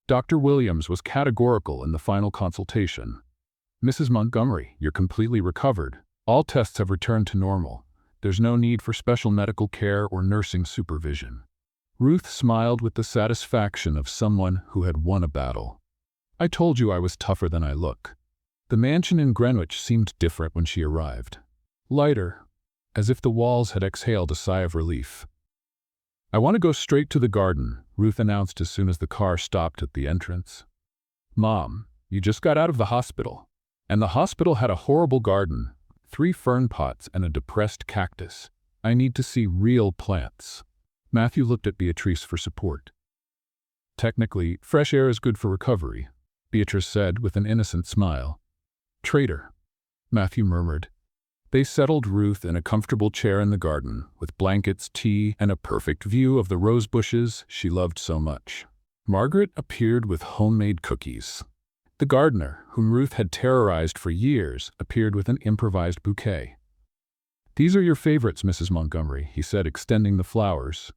Dr. Williams was categorical in the final consultation. "Mrs. Montgomery, you're completely recovered. All tests have returned to normal. There's no need for special medical care or nursing supervision." Ruth smiled with the satisfaction of someone who had won a battle. "I told you I was tougher than I look." The mansion in Greenwich seemed different when she arrived. Lighter, as if the walls had exhaled a sigh of relief. "I want to go straight to the garden," Ruth announced as soon as the car stopped at the entrance. "Mom, you just got out of the hospital. And the hospital had a horrible garden, 3 fern pots and a depressed cactus. I need to see real plants." Matthew looked at Beatrice for support. "Technically, fresh air is good for recovery," Beatrice said with an innocent smile. "Traitor," Matthew murmured. They settled Ruth in a comfortable chair in the garden, with blankets, tea, and a perfect view of the rose bushes she loved so much. Margaret appeared with homemade cookies. The gardener, whom Ruth had terrorized for years, appeared with an improvised bouquet. "These are your favorites, Mrs. Montgomery," he said, extending the flowers.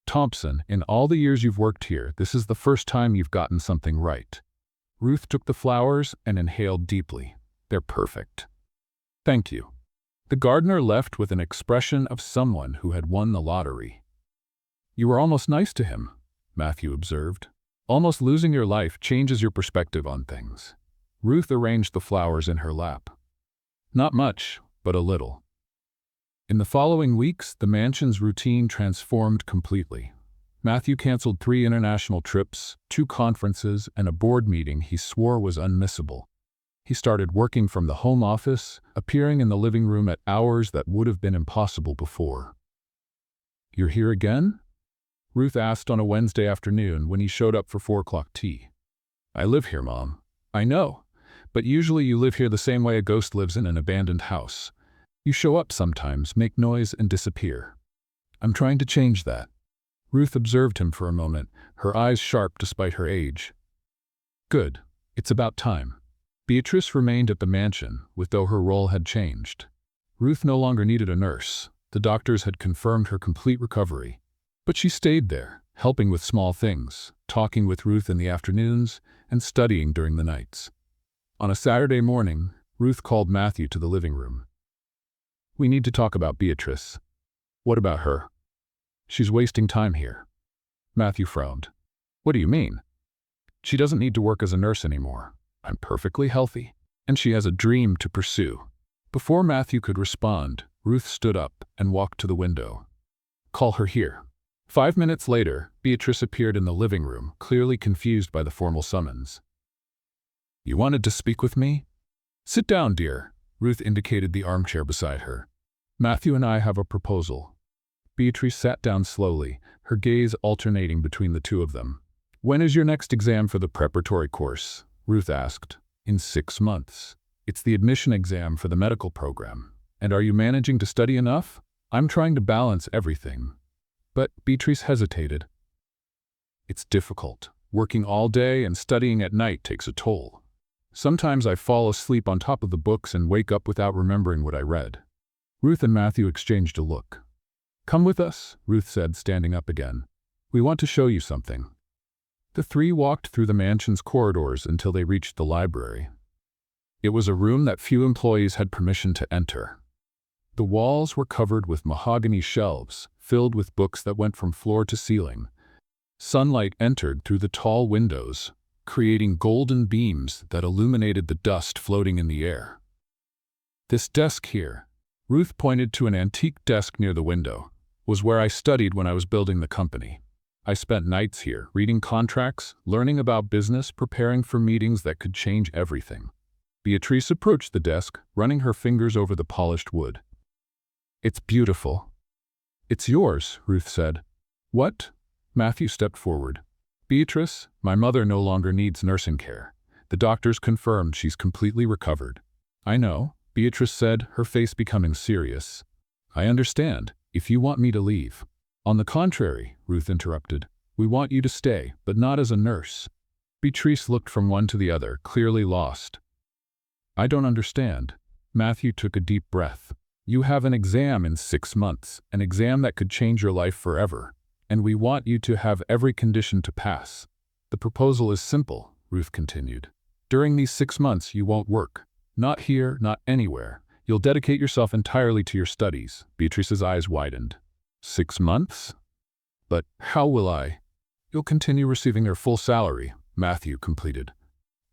"Thompson, in all the years you've worked here, this is the first time you've gotten something right." Ruth took the flowers and inhaled deeply. "They're perfect." "Thank you." The gardener left with an expression of someone who had won the lottery. "You were almost nice to him," Matthew observed. "Almost losing your life changes your perspective on things." Ruth arranged the flowers in her lap. "Not much, but a little." In the following weeks, the mansion's routine transformed completely. Matthew canceled 3 international trips, 2 conferences, and a board meeting he swore was unmissable. He started working from the home office, appearing in the living room at hours that would have been impossible before. "You're here again?" Ruth asked on a Wednesday afternoon when he showed up for 4 o'clock tea. "I live here, Mom." "I know, but usually you live here the same way a ghost lives in an abandoned house. You show up sometimes, make noise, and disappear. I'm trying to change that." Ruth observed him for a moment, her eyes sharp despite her age. "Good. It's about time." Beatrice remained at the mansion, though her role had changed. Ruth no longer needed a nurse. The doctors had confirmed her complete recovery. But she stayed there, helping with small things, talking with Ruth in the afternoons, and studying during the nights. On a Saturday morning, Ruth called Matthew to the living room. "We need to talk about Beatriz." "What about her?" "She's wasting time here." Matthew frowned. "What do you mean?" "She doesn't need to work as a nurse anymore. I'm perfectly healthy, and she has a dream to pursue." Before Matthew could respond, Ruth stood up and walked to the window. "Call her here." 5 minutes later, Beatriz appeared in the living room, clearly confused by the formal summons. "You wanted to speak with me?" "Sit down, dear." Ruth indicated the armchair beside her. "Matthew and I have a proposal." Beatriz sat down slowly, her gaze alternating between the two of them. "When is your next exam for the preparatory course?" Ruth asked. "In 6 months. It's the admission exam for the medical program. And are you managing to study enough?" "I'm trying to balance everything." But Beatriz hesitated. "It's difficult. Working all day and studying at night takes a toll. Sometimes I fall asleep on top of the books and wake up without remembering what I read." Ruth and Matthew exchanged a look. "Come with us," Ruth said, standing up again. "We want to show you something." The three walked through the mansion's corridors until they reached the library. It was a room that few employees had permission to enter. The walls were covered with mahogany shelves, filled with books that went from floor to ceiling. Sunlight entered through the tall windows, creating golden beams that illuminated the dust floating in the air. "This desk here," Ruth pointed to an antique desk near the window, "was where I studied when I was building the company. I spent nights here, reading contracts, learning about business, preparing for meetings that could change everything." Beatriz approached the desk, running her fingers over the polished wood. "It's beautiful." "It's yours," Ruth said. "What?" Matthew stepped forward. "Beatriz, my mother no longer needs nursing care. The doctors confirmed she's completely recovered." "I know," Beatriz said, her face becoming serious. "I understand, if you want me to leave." "On the contrary," Ruth interrupted. "We want you to stay, but not as a nurse." Beatriz looked from one to the other, clearly lost. "I don't understand." Matthew took a deep breath. "You have an exam in 6 months, an exam that could change your life forever, and we want you to have every condition to pass. The proposal is simple," Ruth continued. "During these 6 months you won't work. Not here, not anywhere. You'll dedicate yourself entirely to your studies." Beatriz's eyes widened. 6 months? "But how will I?" "You'll continue receiving your full salary," Matthew completed,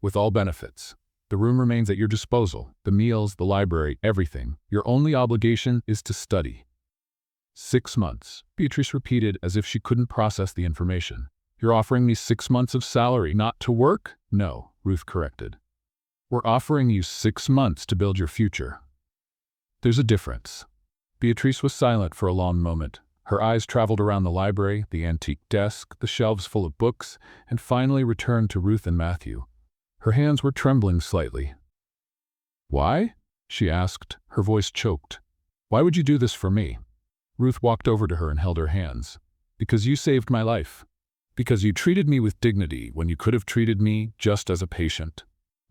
"with all benefits. The room remains at your disposal, the meals, the library, everything. Your only obligation is to study." 6 months, Beatriz repeated as if she couldn't process the information. "You're offering me 6 months of salary not to work?" "No," Ruth corrected. "We're offering you 6 months to build your future." "There's a difference." Beatriz was silent for a long moment. Her eyes traveled around the library, the antique desk, the shelves full of books, and finally returned to Ruth and Matthew. Her hands were trembling slightly. "Why?" she asked, her voice choked. "Why would you do this for me?" Ruth walked over to her and held her hands. "Because you saved my life. Because you treated me with dignity when you could have treated me just as a patient.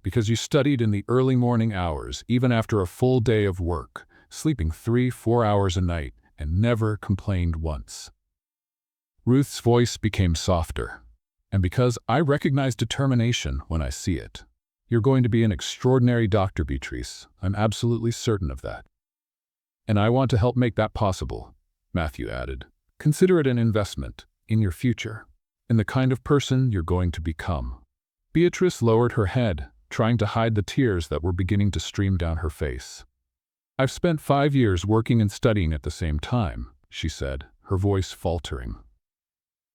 Because you studied in the early morning hours, even after a full day of work, sleeping 3-4 hours a night, and never complained once." Ruth's voice became softer. "And because I recognize determination when I see it. You're going to be an extraordinary doctor, Beatriz. I'm absolutely certain of that. And I want to help make that possible," Matthew added. "Consider it an investment in your future, in the kind of person you're going to become." Beatriz lowered her head, trying to hide the tears that were beginning to stream down her face. "I've spent 5 years working and studying at the same time," she said, her voice faltering.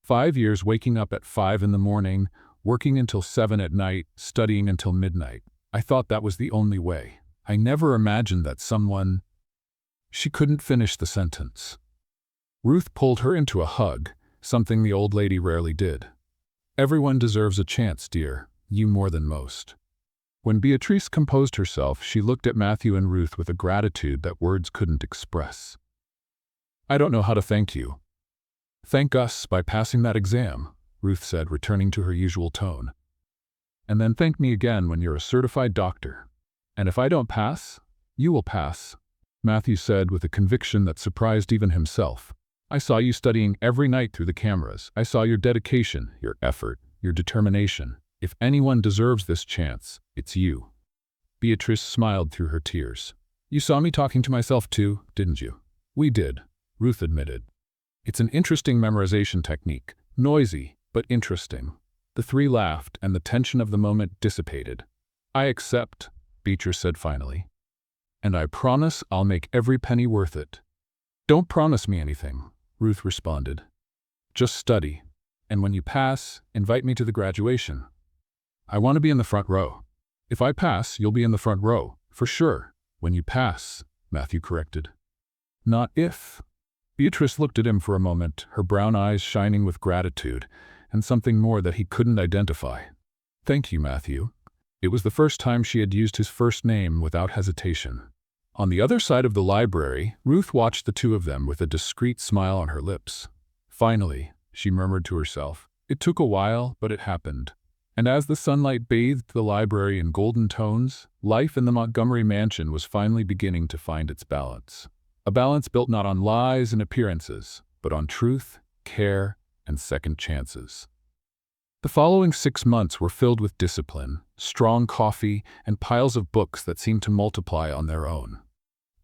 5 years waking up at 5 in the morning, working until 7 at night, studying until midnight. I thought that was the only way. I never imagined that someone—" She couldn't finish the sentence. Ruth pulled her into a hug, something the old lady rarely did. "Everyone deserves a chance, dear, you more than most." When Beatriz composed herself, she looked at Matthew and Ruth with a gratitude that words couldn't express. "I don't know how to thank you." "Thank us by passing that exam," Ruth said, returning to her usual tone. "And then thank me again when you're a certified doctor. And if I don't pass, you will pass." Matthew said with a conviction that surprised even himself. I saw you studying every night through the cameras. I saw your dedication, your effort, your determination. If anyone deserves this chance, it's you. Beatriz smiled through her tears. You saw me talking to myself too, didn't you? We did, Ruth admitted. It's an interesting memorization technique. Noisy, but interesting. The three laughed, and the tension of the moment dissipated. I accept, Beatriz said finally. And I promise I'll make every penny worth it. Don't promise me anything, Ruth responded. Just study. And when you pass, invite me to the graduation. I want to be in the front row. If I pass, you'll be in the front row, for sure. When you pass, Matthew corrected. Not if. Beatriz looked at him for a moment, her brown eyes shining with gratitude, and something more that he couldn't identify. Thank you, Matthew. It was the first time she had used his first name without hesitation. On the other side of the library, Ruth watched the two of them with a discreet smile on her lips. Finally, she murmured to herself. It took a while, but it happened. And as the sunlight bathed the library in golden tones, life in the Montgomery mansion was finally beginning to find its balance. A balance built not on lies and appearances, but on truth, care, and second chances. The following 6 months were filled with discipline, strong coffee, and piles of books that seemed to multiply on their own.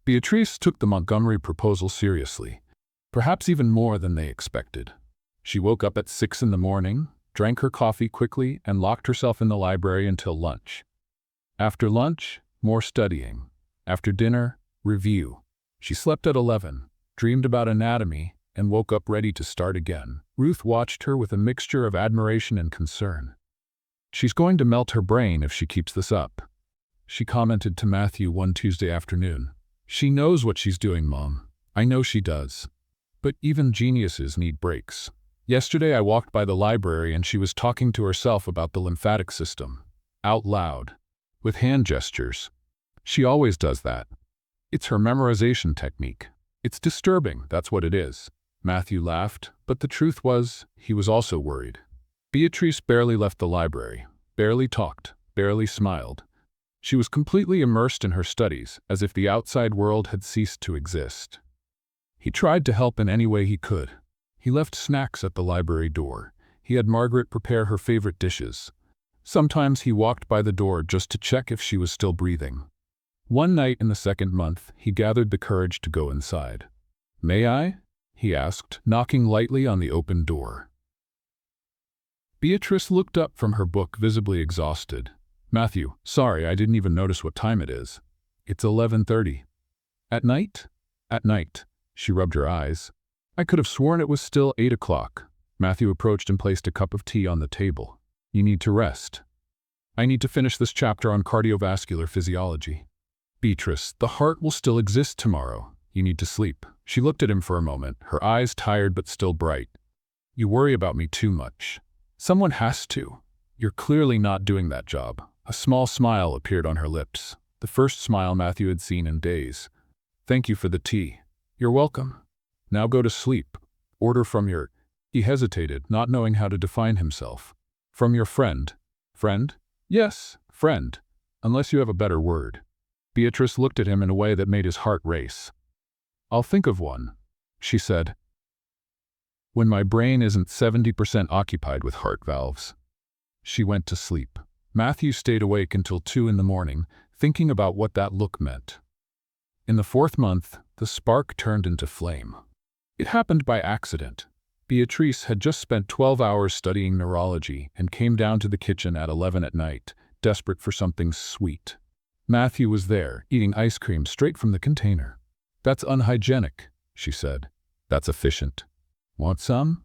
Beatriz took the Montgomery proposal seriously, perhaps even more than they expected. She woke up at 6 in the morning, drank her coffee quickly, and locked herself in the library until lunch. After lunch, more studying. After dinner, review. She slept at 11, dreamed about anatomy, and woke up ready to start again. Ruth watched her with a mixture of admiration and concern. She's going to melt her brain if she keeps this up, she commented to Matthew one Tuesday afternoon. She knows what she's doing, Mom. I know she does. But even geniuses need breaks. Yesterday I walked by the library and she was talking to herself about the lymphatic system, out loud, with hand gestures. She always does that. It's her memorization technique. It's disturbing, that's what it is. Matthew laughed, but the truth was, he was also worried. Beatriz barely left the library, barely talked, barely smiled. She was completely immersed in her studies, as if the outside world had ceased to exist. He tried to help in any way he could. He left snacks at the library door. He had Margaret prepare her favorite dishes. Sometimes he walked by the door just to check if she was still breathing. One night in the 2nd month, he gathered the courage to go inside. May I? He asked, knocking lightly on the open door. Beatriz looked up from her book, visibly exhausted. Matthew, sorry, I didn't even notice what time it is. It's 11:30. At night? At night. She rubbed her eyes. I could have sworn it was still 8 o'clock. Matthew approached and placed a cup of tea on the table. You need to rest. I need to finish this chapter on cardiovascular physiology. Beatriz, the heart will still exist tomorrow. You need to sleep. She looked at him for a moment, her eyes tired but still bright. You worry about me too much. Someone has to. You're clearly not doing that job. A small smile appeared on her lips, the first smile Matthew had seen in days. Thank you for the tea. You're welcome. Now go to sleep. Order from your... He hesitated, not knowing how to define himself. From your friend. Friend? Yes, friend. Unless you have a better word. Beatriz looked at him in a way that made his heart race. I'll think of one, she said. When my brain isn't 70% occupied with heart valves. She went to sleep. Matthew stayed awake until 2 in the morning, thinking about what that look meant. In the 4th month, the spark turned into flame. It happened by accident. Beatriz had just spent 12 hours studying neurology and came down to the kitchen at 11 at night, desperate for something sweet. Matthew was there, eating ice cream straight from the container. That's unhygienic, she said. That's efficient. Want some?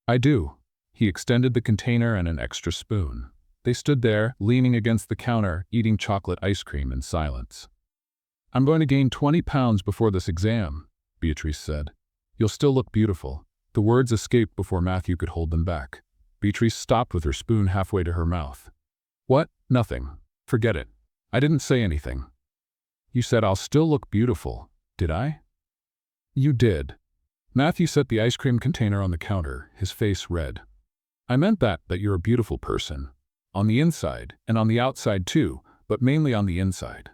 I do. He extended the container and an extra spoon. They stood there, leaning against the counter, eating chocolate ice cream in silence. I'm going to gain 20 pounds before this exam, Beatriz said. You'll still look beautiful. The words escaped before Matthew could hold them back. Beatriz stopped with her spoon halfway to her mouth. What? Nothing. Forget it. I didn't say anything. You said I'll still look beautiful, did I? You did. Matthew set the ice cream container on the counter, his face red. I meant that you're a beautiful person. On the inside, and on the outside too, but mainly on the inside.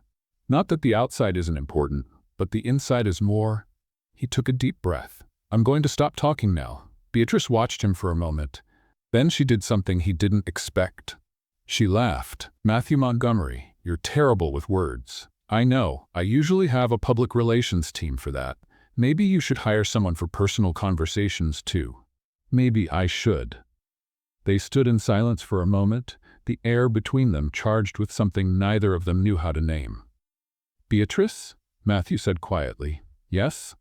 Not that the outside isn't important. but the inside is more. He took a deep breath. I'm going to stop talking now. Beatrice watched him for a moment. Then she did something he didn't expect. She laughed. Matthew Montgomery, you're terrible with words. I know, I usually have a public relations team for that. Maybe you should hire someone for personal conversations too. Maybe I should. They stood in silence for a moment, the air between them charged with something neither of them knew how to name. Beatrice? Matthew said quietly. Yes?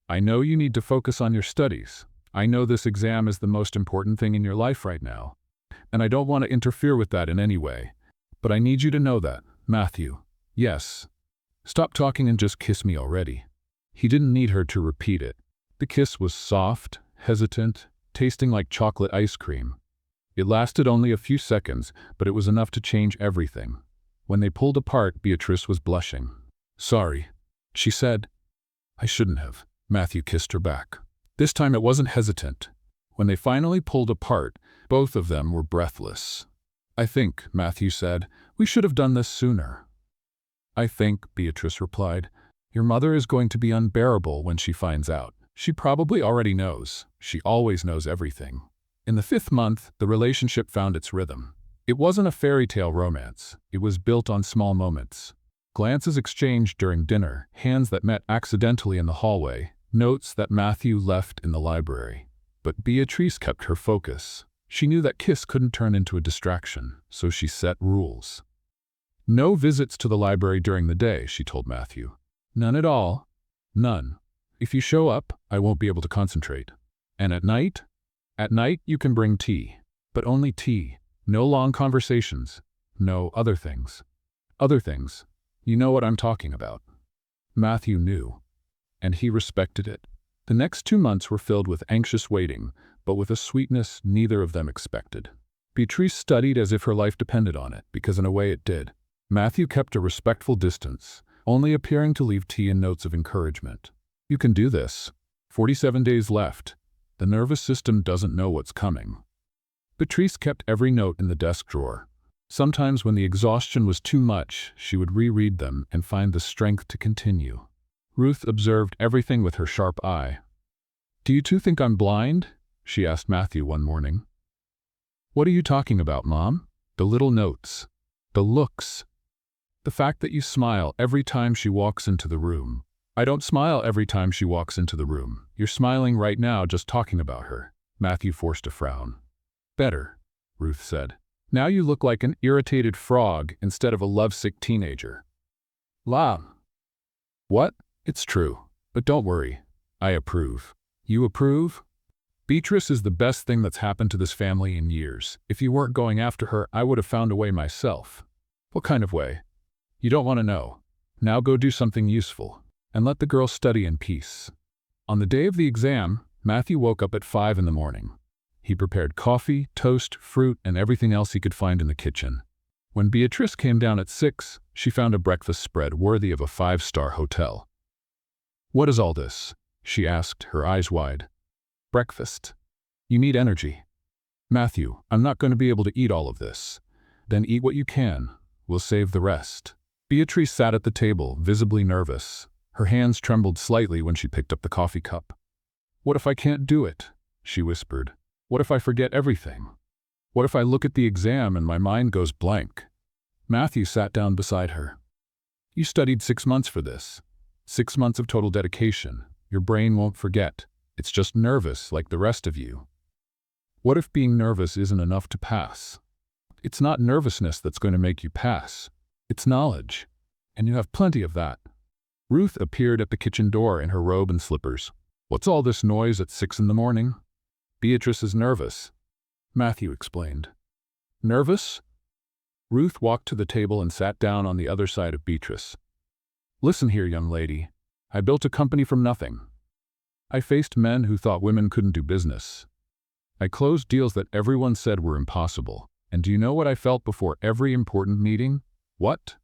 I know you need to focus on your studies. I know this exam is the most important thing in your life right now, and I don't want to interfere with that in any way. But I need you to know that, Matthew. Yes. Stop talking and just kiss me already. He didn't need her to repeat it. The kiss was soft, hesitant, tasting like chocolate ice cream. It lasted only a few seconds, but it was enough to change everything. When they pulled apart, Beatrice was blushing. Sorry, she said. I shouldn't have. Matthew kissed her back. This time it wasn't hesitant. When they finally pulled apart, both of them were breathless. I think, Matthew said, we should have done this sooner. I think, Beatrice replied, your mother is going to be unbearable when she finds out. She probably already knows. She always knows everything. In the 5th month, the relationship found its rhythm. It wasn't a fairy tale romance. It was built on small moments. Glances exchanged during dinner, hands that met accidentally in the hallway, notes that Matthew left in the library. But Beatrice kept her focus. She knew that kiss couldn't turn into a distraction, so she set rules. No visits to the library during the day, she told Matthew. None at all. None. If you show up, I won't be able to concentrate. And at night? At night you can bring tea. But only tea. No long conversations. No other things. Other things. You know what I'm talking about. Matthew knew. And he respected it. The next 2 months were filled with anxious waiting, but with a sweetness neither of them expected. Beatrice studied as if her life depended on it, because in a way it did. Matthew kept a respectful distance, only appearing to leave tea and notes of encouragement. You can do this. 47 days left. The nervous system doesn't know what's coming. Beatrice kept every note in the desk drawer. Sometimes when the exhaustion was too much, she would reread them and find the strength to continue. Ruth observed everything with her sharp eye. Do you two think I'm blind? She asked Matthew one morning. What are you talking about, Mom? The little notes. The looks. The fact that you smile every time she walks into the room. I don't smile every time she walks into the room. You're smiling right now just talking about her. Matthew forced a frown. Better, Ruth said. Now you look like an irritated frog instead of a lovesick teenager. La. What? It's true. But don't worry. I approve. You approve? Beatrice is the best thing that's happened to this family in years. If you weren't going after her, I would have found a way myself. What kind of way? You don't want to know. Now go do something useful. And let the girl study in peace. On the day of the exam, Matthew woke up at 5 in the morning. He prepared coffee, toast, fruit, and everything else he could find in the kitchen. When Beatrice came down at 6, she found a breakfast spread worthy of a 5-star hotel. What is all this? She asked, her eyes wide. Breakfast. You need energy. Matthew, I'm not going to be able to eat all of this. Then eat what you can. We'll save the rest. Beatrice sat at the table, visibly nervous. Her hands trembled slightly when she picked up the coffee cup. What if I can't do it? She whispered. What if I forget everything? What if I look at the exam and my mind goes blank? Matthew sat down beside her. You studied 6 months for this. 6 months of total dedication. Your brain won't forget. It's just nervous like the rest of you. What if being nervous isn't enough to pass? It's not nervousness that's going to make you pass. It's knowledge. And you have plenty of that. Ruth appeared at the kitchen door in her robe and slippers. What's all this noise at 6 in the morning? Beatrice is nervous. Matthew explained. Nervous? Ruth walked to the table and sat down on the other side of Beatrice. Listen here, young lady. I built a company from nothing. I faced men who thought women couldn't do business. I closed deals that everyone said were impossible. And do you know what I felt before every important meeting? What?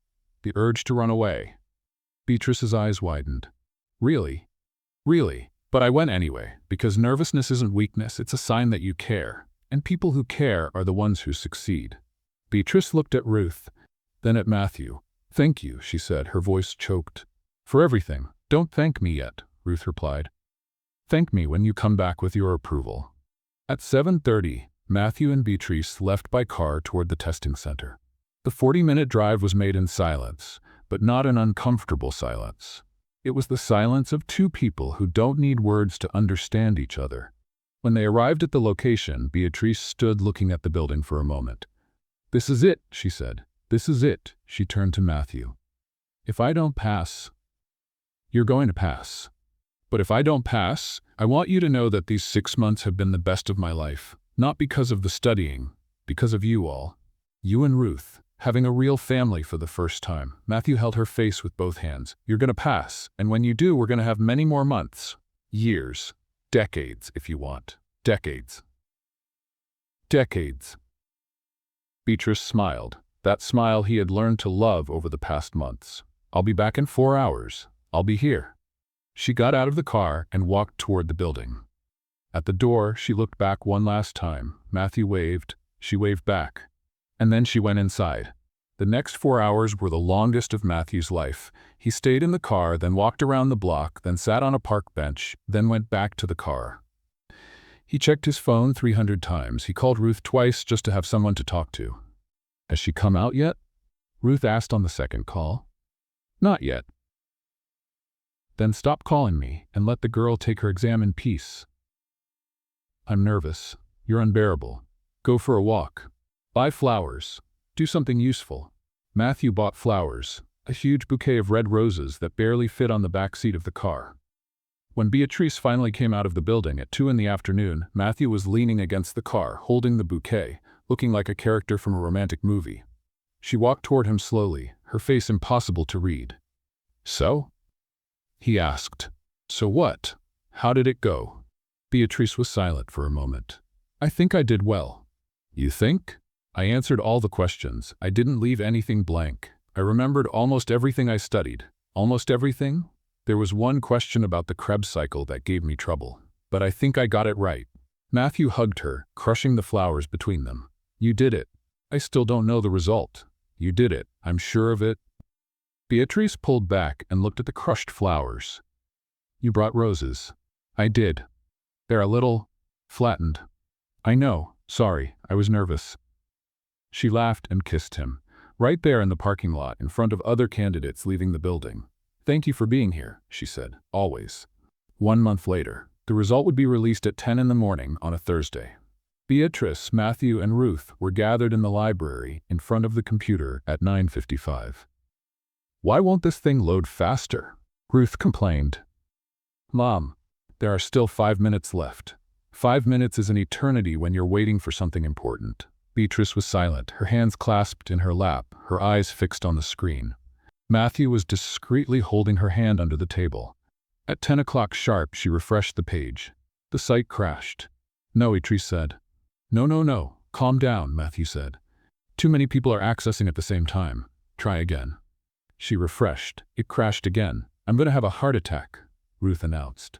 The urge to run away. Beatrice's eyes widened. Really? Really? But I went anyway, because nervousness isn't weakness, it's a sign that you care. And people who care are the ones who succeed. Beatrice looked at Ruth, then at Matthew. Thank you, she said, her voice choked. For everything. Don't thank me yet, Ruth replied. Thank me when you come back with your approval. At 7:30, Matthew and Beatriz left by car toward the testing center. The 40-minute drive was made in silence, but not an uncomfortable silence. It was the silence of two people who don't need words to understand each other. When they arrived at the location, Beatriz stood looking at the building for a moment. "This is it," she said. "This is it." She turned to Matthew. "If I don't pass, you're going to pass. But if I don't pass, I want you to know that these 6 months have been the best of my life. Not because of the studying, because of you all. You and Ruth, having a real family for the first time." Matthew held her face with both hands. "You're going to pass, and when you do, we're going to have many more months, years, decades if you want. Decades. Decades." Beatriz smiled, that smile he had learned to love over the past months. "I'll be back in 4 hours. I'll be here." She got out of the car and walked toward the building. At the door, she looked back one last time. Matthew waved. She waved back. And then she went inside. The next 4 hours were the longest of Matthew's life. He stayed in the car, then walked around the block, then sat on a park bench, then went back to the car. He checked his phone 300 times. He called Ruth twice just to have someone to talk to. "Has she come out yet?" Ruth asked on the second call. "Not yet." "Then stop calling me and let the girl take her exam in peace." "I'm nervous. You're unbearable. Go for a walk. Buy flowers. Do something useful." Matthew bought flowers, a huge bouquet of red roses that barely fit on the back seat of the car. When Beatriz finally came out of the building at 2 in the afternoon, Matthew was leaning against the car, holding the bouquet, looking like a character from a romantic movie. She walked toward him slowly, her face impossible to read. "So?" he asked. "So what? How did it go?" Beatriz was silent for a moment. "I think I did well." "You think?" "I answered all the questions. I didn't leave anything blank. I remembered almost everything I studied. Almost everything? There was one question about the Krebs cycle that gave me trouble, but I think I got it right." Matthew hugged her, crushing the flowers between them. "You did it. I still don't know the result. You did it. I'm sure of it." Beatriz pulled back and looked at the crushed flowers. "You brought roses." "I did. They're a little flattened." "I know. Sorry. I was nervous." She laughed and kissed him, right there in the parking lot in front of other candidates leaving the building. "Thank you for being here," she said. "Always." 1 month later, the result would be released at 10 in the morning on a Thursday. Beatriz, Matthew, and Ruth were gathered in the library in front of the computer at 9:55. "Why won't this thing load faster?" Ruth complained. "Mom, there are still 5 minutes left. 5 minutes is an eternity when you're waiting for something important." Beatriz was silent, her hands clasped in her lap, her eyes fixed on the screen. Matthew was discreetly holding her hand under the table. At 10 o'clock sharp, she refreshed the page. The site crashed. "No," Beatriz said. No. Calm down," Matthew said. "Too many people are accessing at the same time. Try again." She refreshed. It crashed again. "I'm going to have a heart attack," Ruth announced.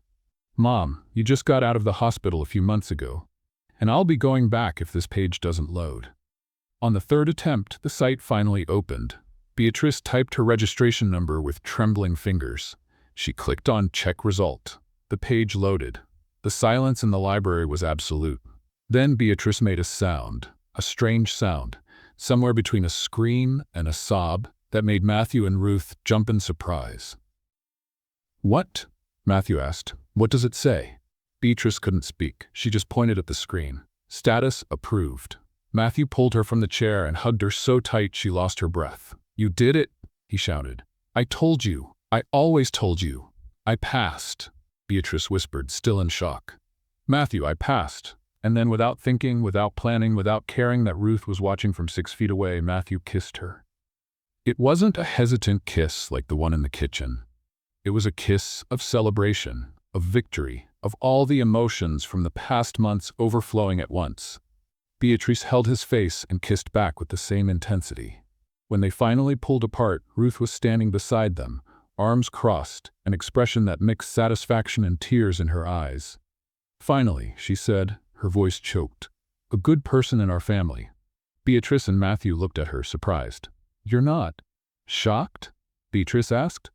"Mom, you just got out of the hospital a few months ago. And I'll be going back if this page doesn't load." On the third attempt, the site finally opened. Beatriz typed her registration number with trembling fingers. She clicked on Check Result. The page loaded. The silence in the library was absolute. Then Beatriz made a sound, a strange sound, somewhere between a scream and a sob, that made Matthew and Ruth jump in surprise. "What?" Matthew asked. "What does it say?" Beatriz couldn't speak. She just pointed at the screen. Status approved. Matthew pulled her from the chair and hugged her so tight she lost her breath. "You did it," he shouted. "I told you. I always told you. I passed," Beatriz whispered, still in shock. "Matthew, I passed." And then without thinking, without planning, without caring that Ruth was watching from 6 feet away, Matthew kissed her. It wasn't a hesitant kiss like the one in the kitchen. It was a kiss of celebration, of victory, of all the emotions from the past months overflowing at once. Beatriz held his face and kissed back with the same intensity. When they finally pulled apart, Ruth was standing beside them, arms crossed, an expression that mixed satisfaction and tears in her eyes. "Finally," she said, her voice choked. "A good person in our family." Beatriz and Matthew looked at her, surprised. "You're not shocked?" Beatriz asked.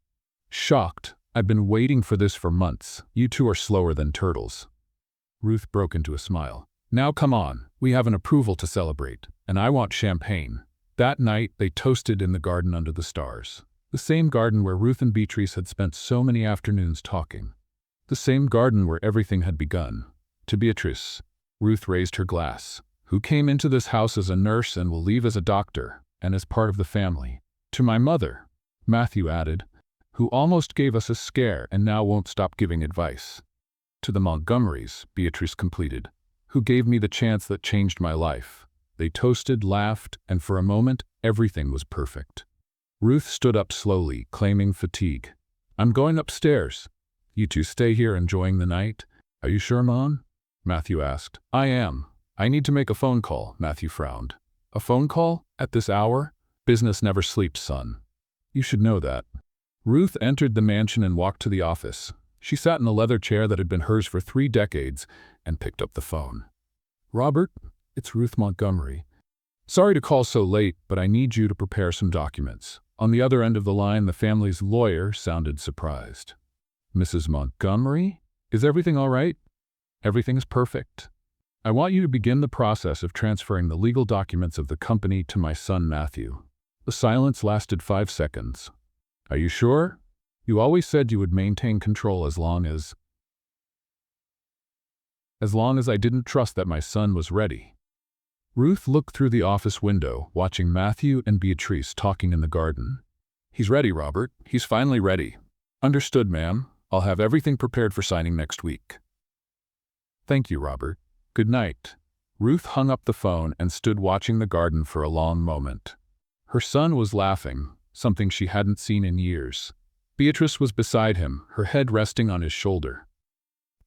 shocked. "I've been waiting for this for months. You two are slower than turtles." Ruth broke into a smile. "Now come on, we have an approval to celebrate, and I want champagne." That night, they toasted in the garden under the stars. The same garden where Ruth and Beatriz had spent so many afternoons talking. The same garden where everything had begun. To Beatriz, Ruth raised her glass, "Who came into this house as a nurse and will leave as a doctor, and as part of the family." "To my mother," Matthew added, "who almost gave us a scare and now won't stop giving advice." "To the Montgomerys," Beatriz completed, "who gave me the chance that changed my life." They toasted, laughed, and for a moment, everything was perfect. Ruth stood up slowly, claiming fatigue. "I'm going upstairs. You two stay here enjoying the night." "Are you sure, Mom?" Matthew asked. "I am. I need to make a phone call," Matthew frowned. "A phone call? At this hour? Business never sleeps, son. You should know that." Ruth entered the mansion and walked to the office. She sat in the leather chair that had been hers for 3 decades and picked up the phone. "Robert, it's Ruth Montgomery. Sorry to call so late, but I need you to prepare some documents." On the other end of the line, the family's lawyer sounded surprised. "Mrs. Montgomery? Is everything all right?" "Everything is perfect. I want you to begin the process of transferring the legal documents of the company to my son Matthew." The silence lasted 5 seconds. "Are you sure? You always said you would maintain control as long as I didn't trust that my son was ready." Ruth looked through the office window, watching Matthew and Beatriz talking in the garden. "He's ready, Robert. He's finally ready." "Understood, ma'am. I'll have everything prepared for signing next week." "Thank you, Robert. Good night." Ruth hung up the phone and stood watching the garden for a long moment. Her son was laughing, something she hadn't seen in years. Beatriz was beside him, her head resting on his shoulder.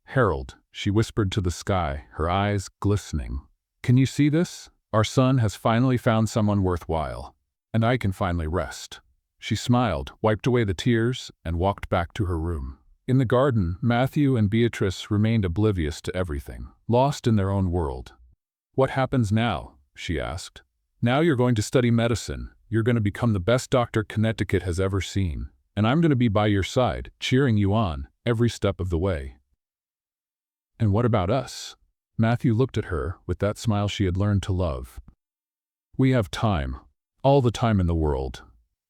"Harold," she whispered to the sky, her eyes glistening. "Can you see this? Our son has finally found someone worthwhile, and I can finally rest." She smiled, wiped away the tears, and walked back to her room. In the garden, Matthew and Beatriz remained oblivious to everything, lost in their own world. "What happens now?" she asked. "Now you're going to study medicine. You're going to become the best doctor Connecticut has ever seen, and I'm going to be by your side, cheering you on, every step of the way." "And what about us?" Matthew looked at her with that smile she had learned to love. "We have time. All the time in the world."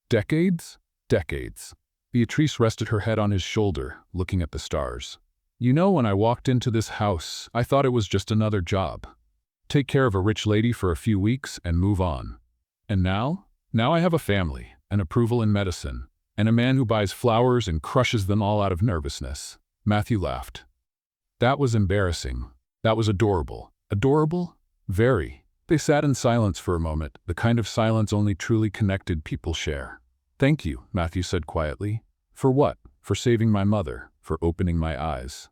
"Decades?" "Decades." Beatriz rested her head on his shoulder, looking at the stars. "You know, when I walked into this house, I thought it was just another job. Take care of a rich lady for a few weeks and move on. And now? Now I have a family, an approval in medicine, and a man who buys flowers and crushes them all out of nervousness." Matthew laughed. "That was embarrassing. That was adorable." "Adorable?" "Very." They sat in silence for a moment, the kind of silence only truly connected people share. "Thank you," Matthew said quietly. "For what?" "For saving my mother, for opening my eyes.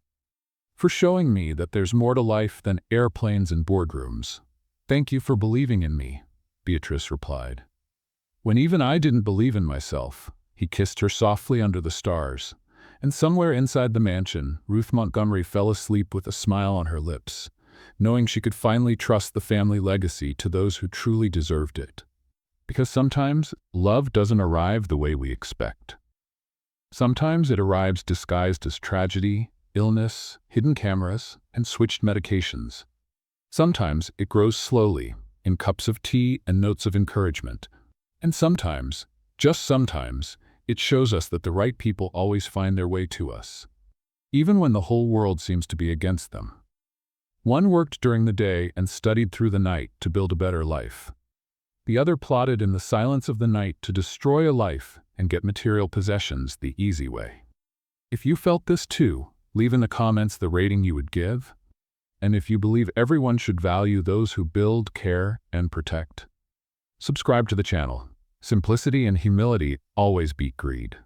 For showing me that there's more to life than airplanes and boardrooms." "Thank you for believing in me," Beatriz replied. "When even I didn't believe in myself." He kissed her softly under the stars, and somewhere inside the mansion, Ruth Montgomery fell asleep with a smile on her lips, knowing she could finally trust the family legacy to those who truly deserved it. Because sometimes love doesn't arrive the way we expect. Sometimes it arrives disguised as tragedy, illness, hidden cameras, and switched medications. Sometimes it grows slowly, in cups of tea and notes of encouragement. And sometimes, just sometimes, it shows us that the right people always find their way to us, even when the whole world seems to be against them. One worked during the day and studied through the night to build a better life. The other plotted in the silence of the night to destroy a life and get material possessions the easy way. If you felt this too, leave in the comments the rating you would give. And if you believe everyone should value those who build, care, and protect, subscribe to the channel. Simplicity and humility always beat greed.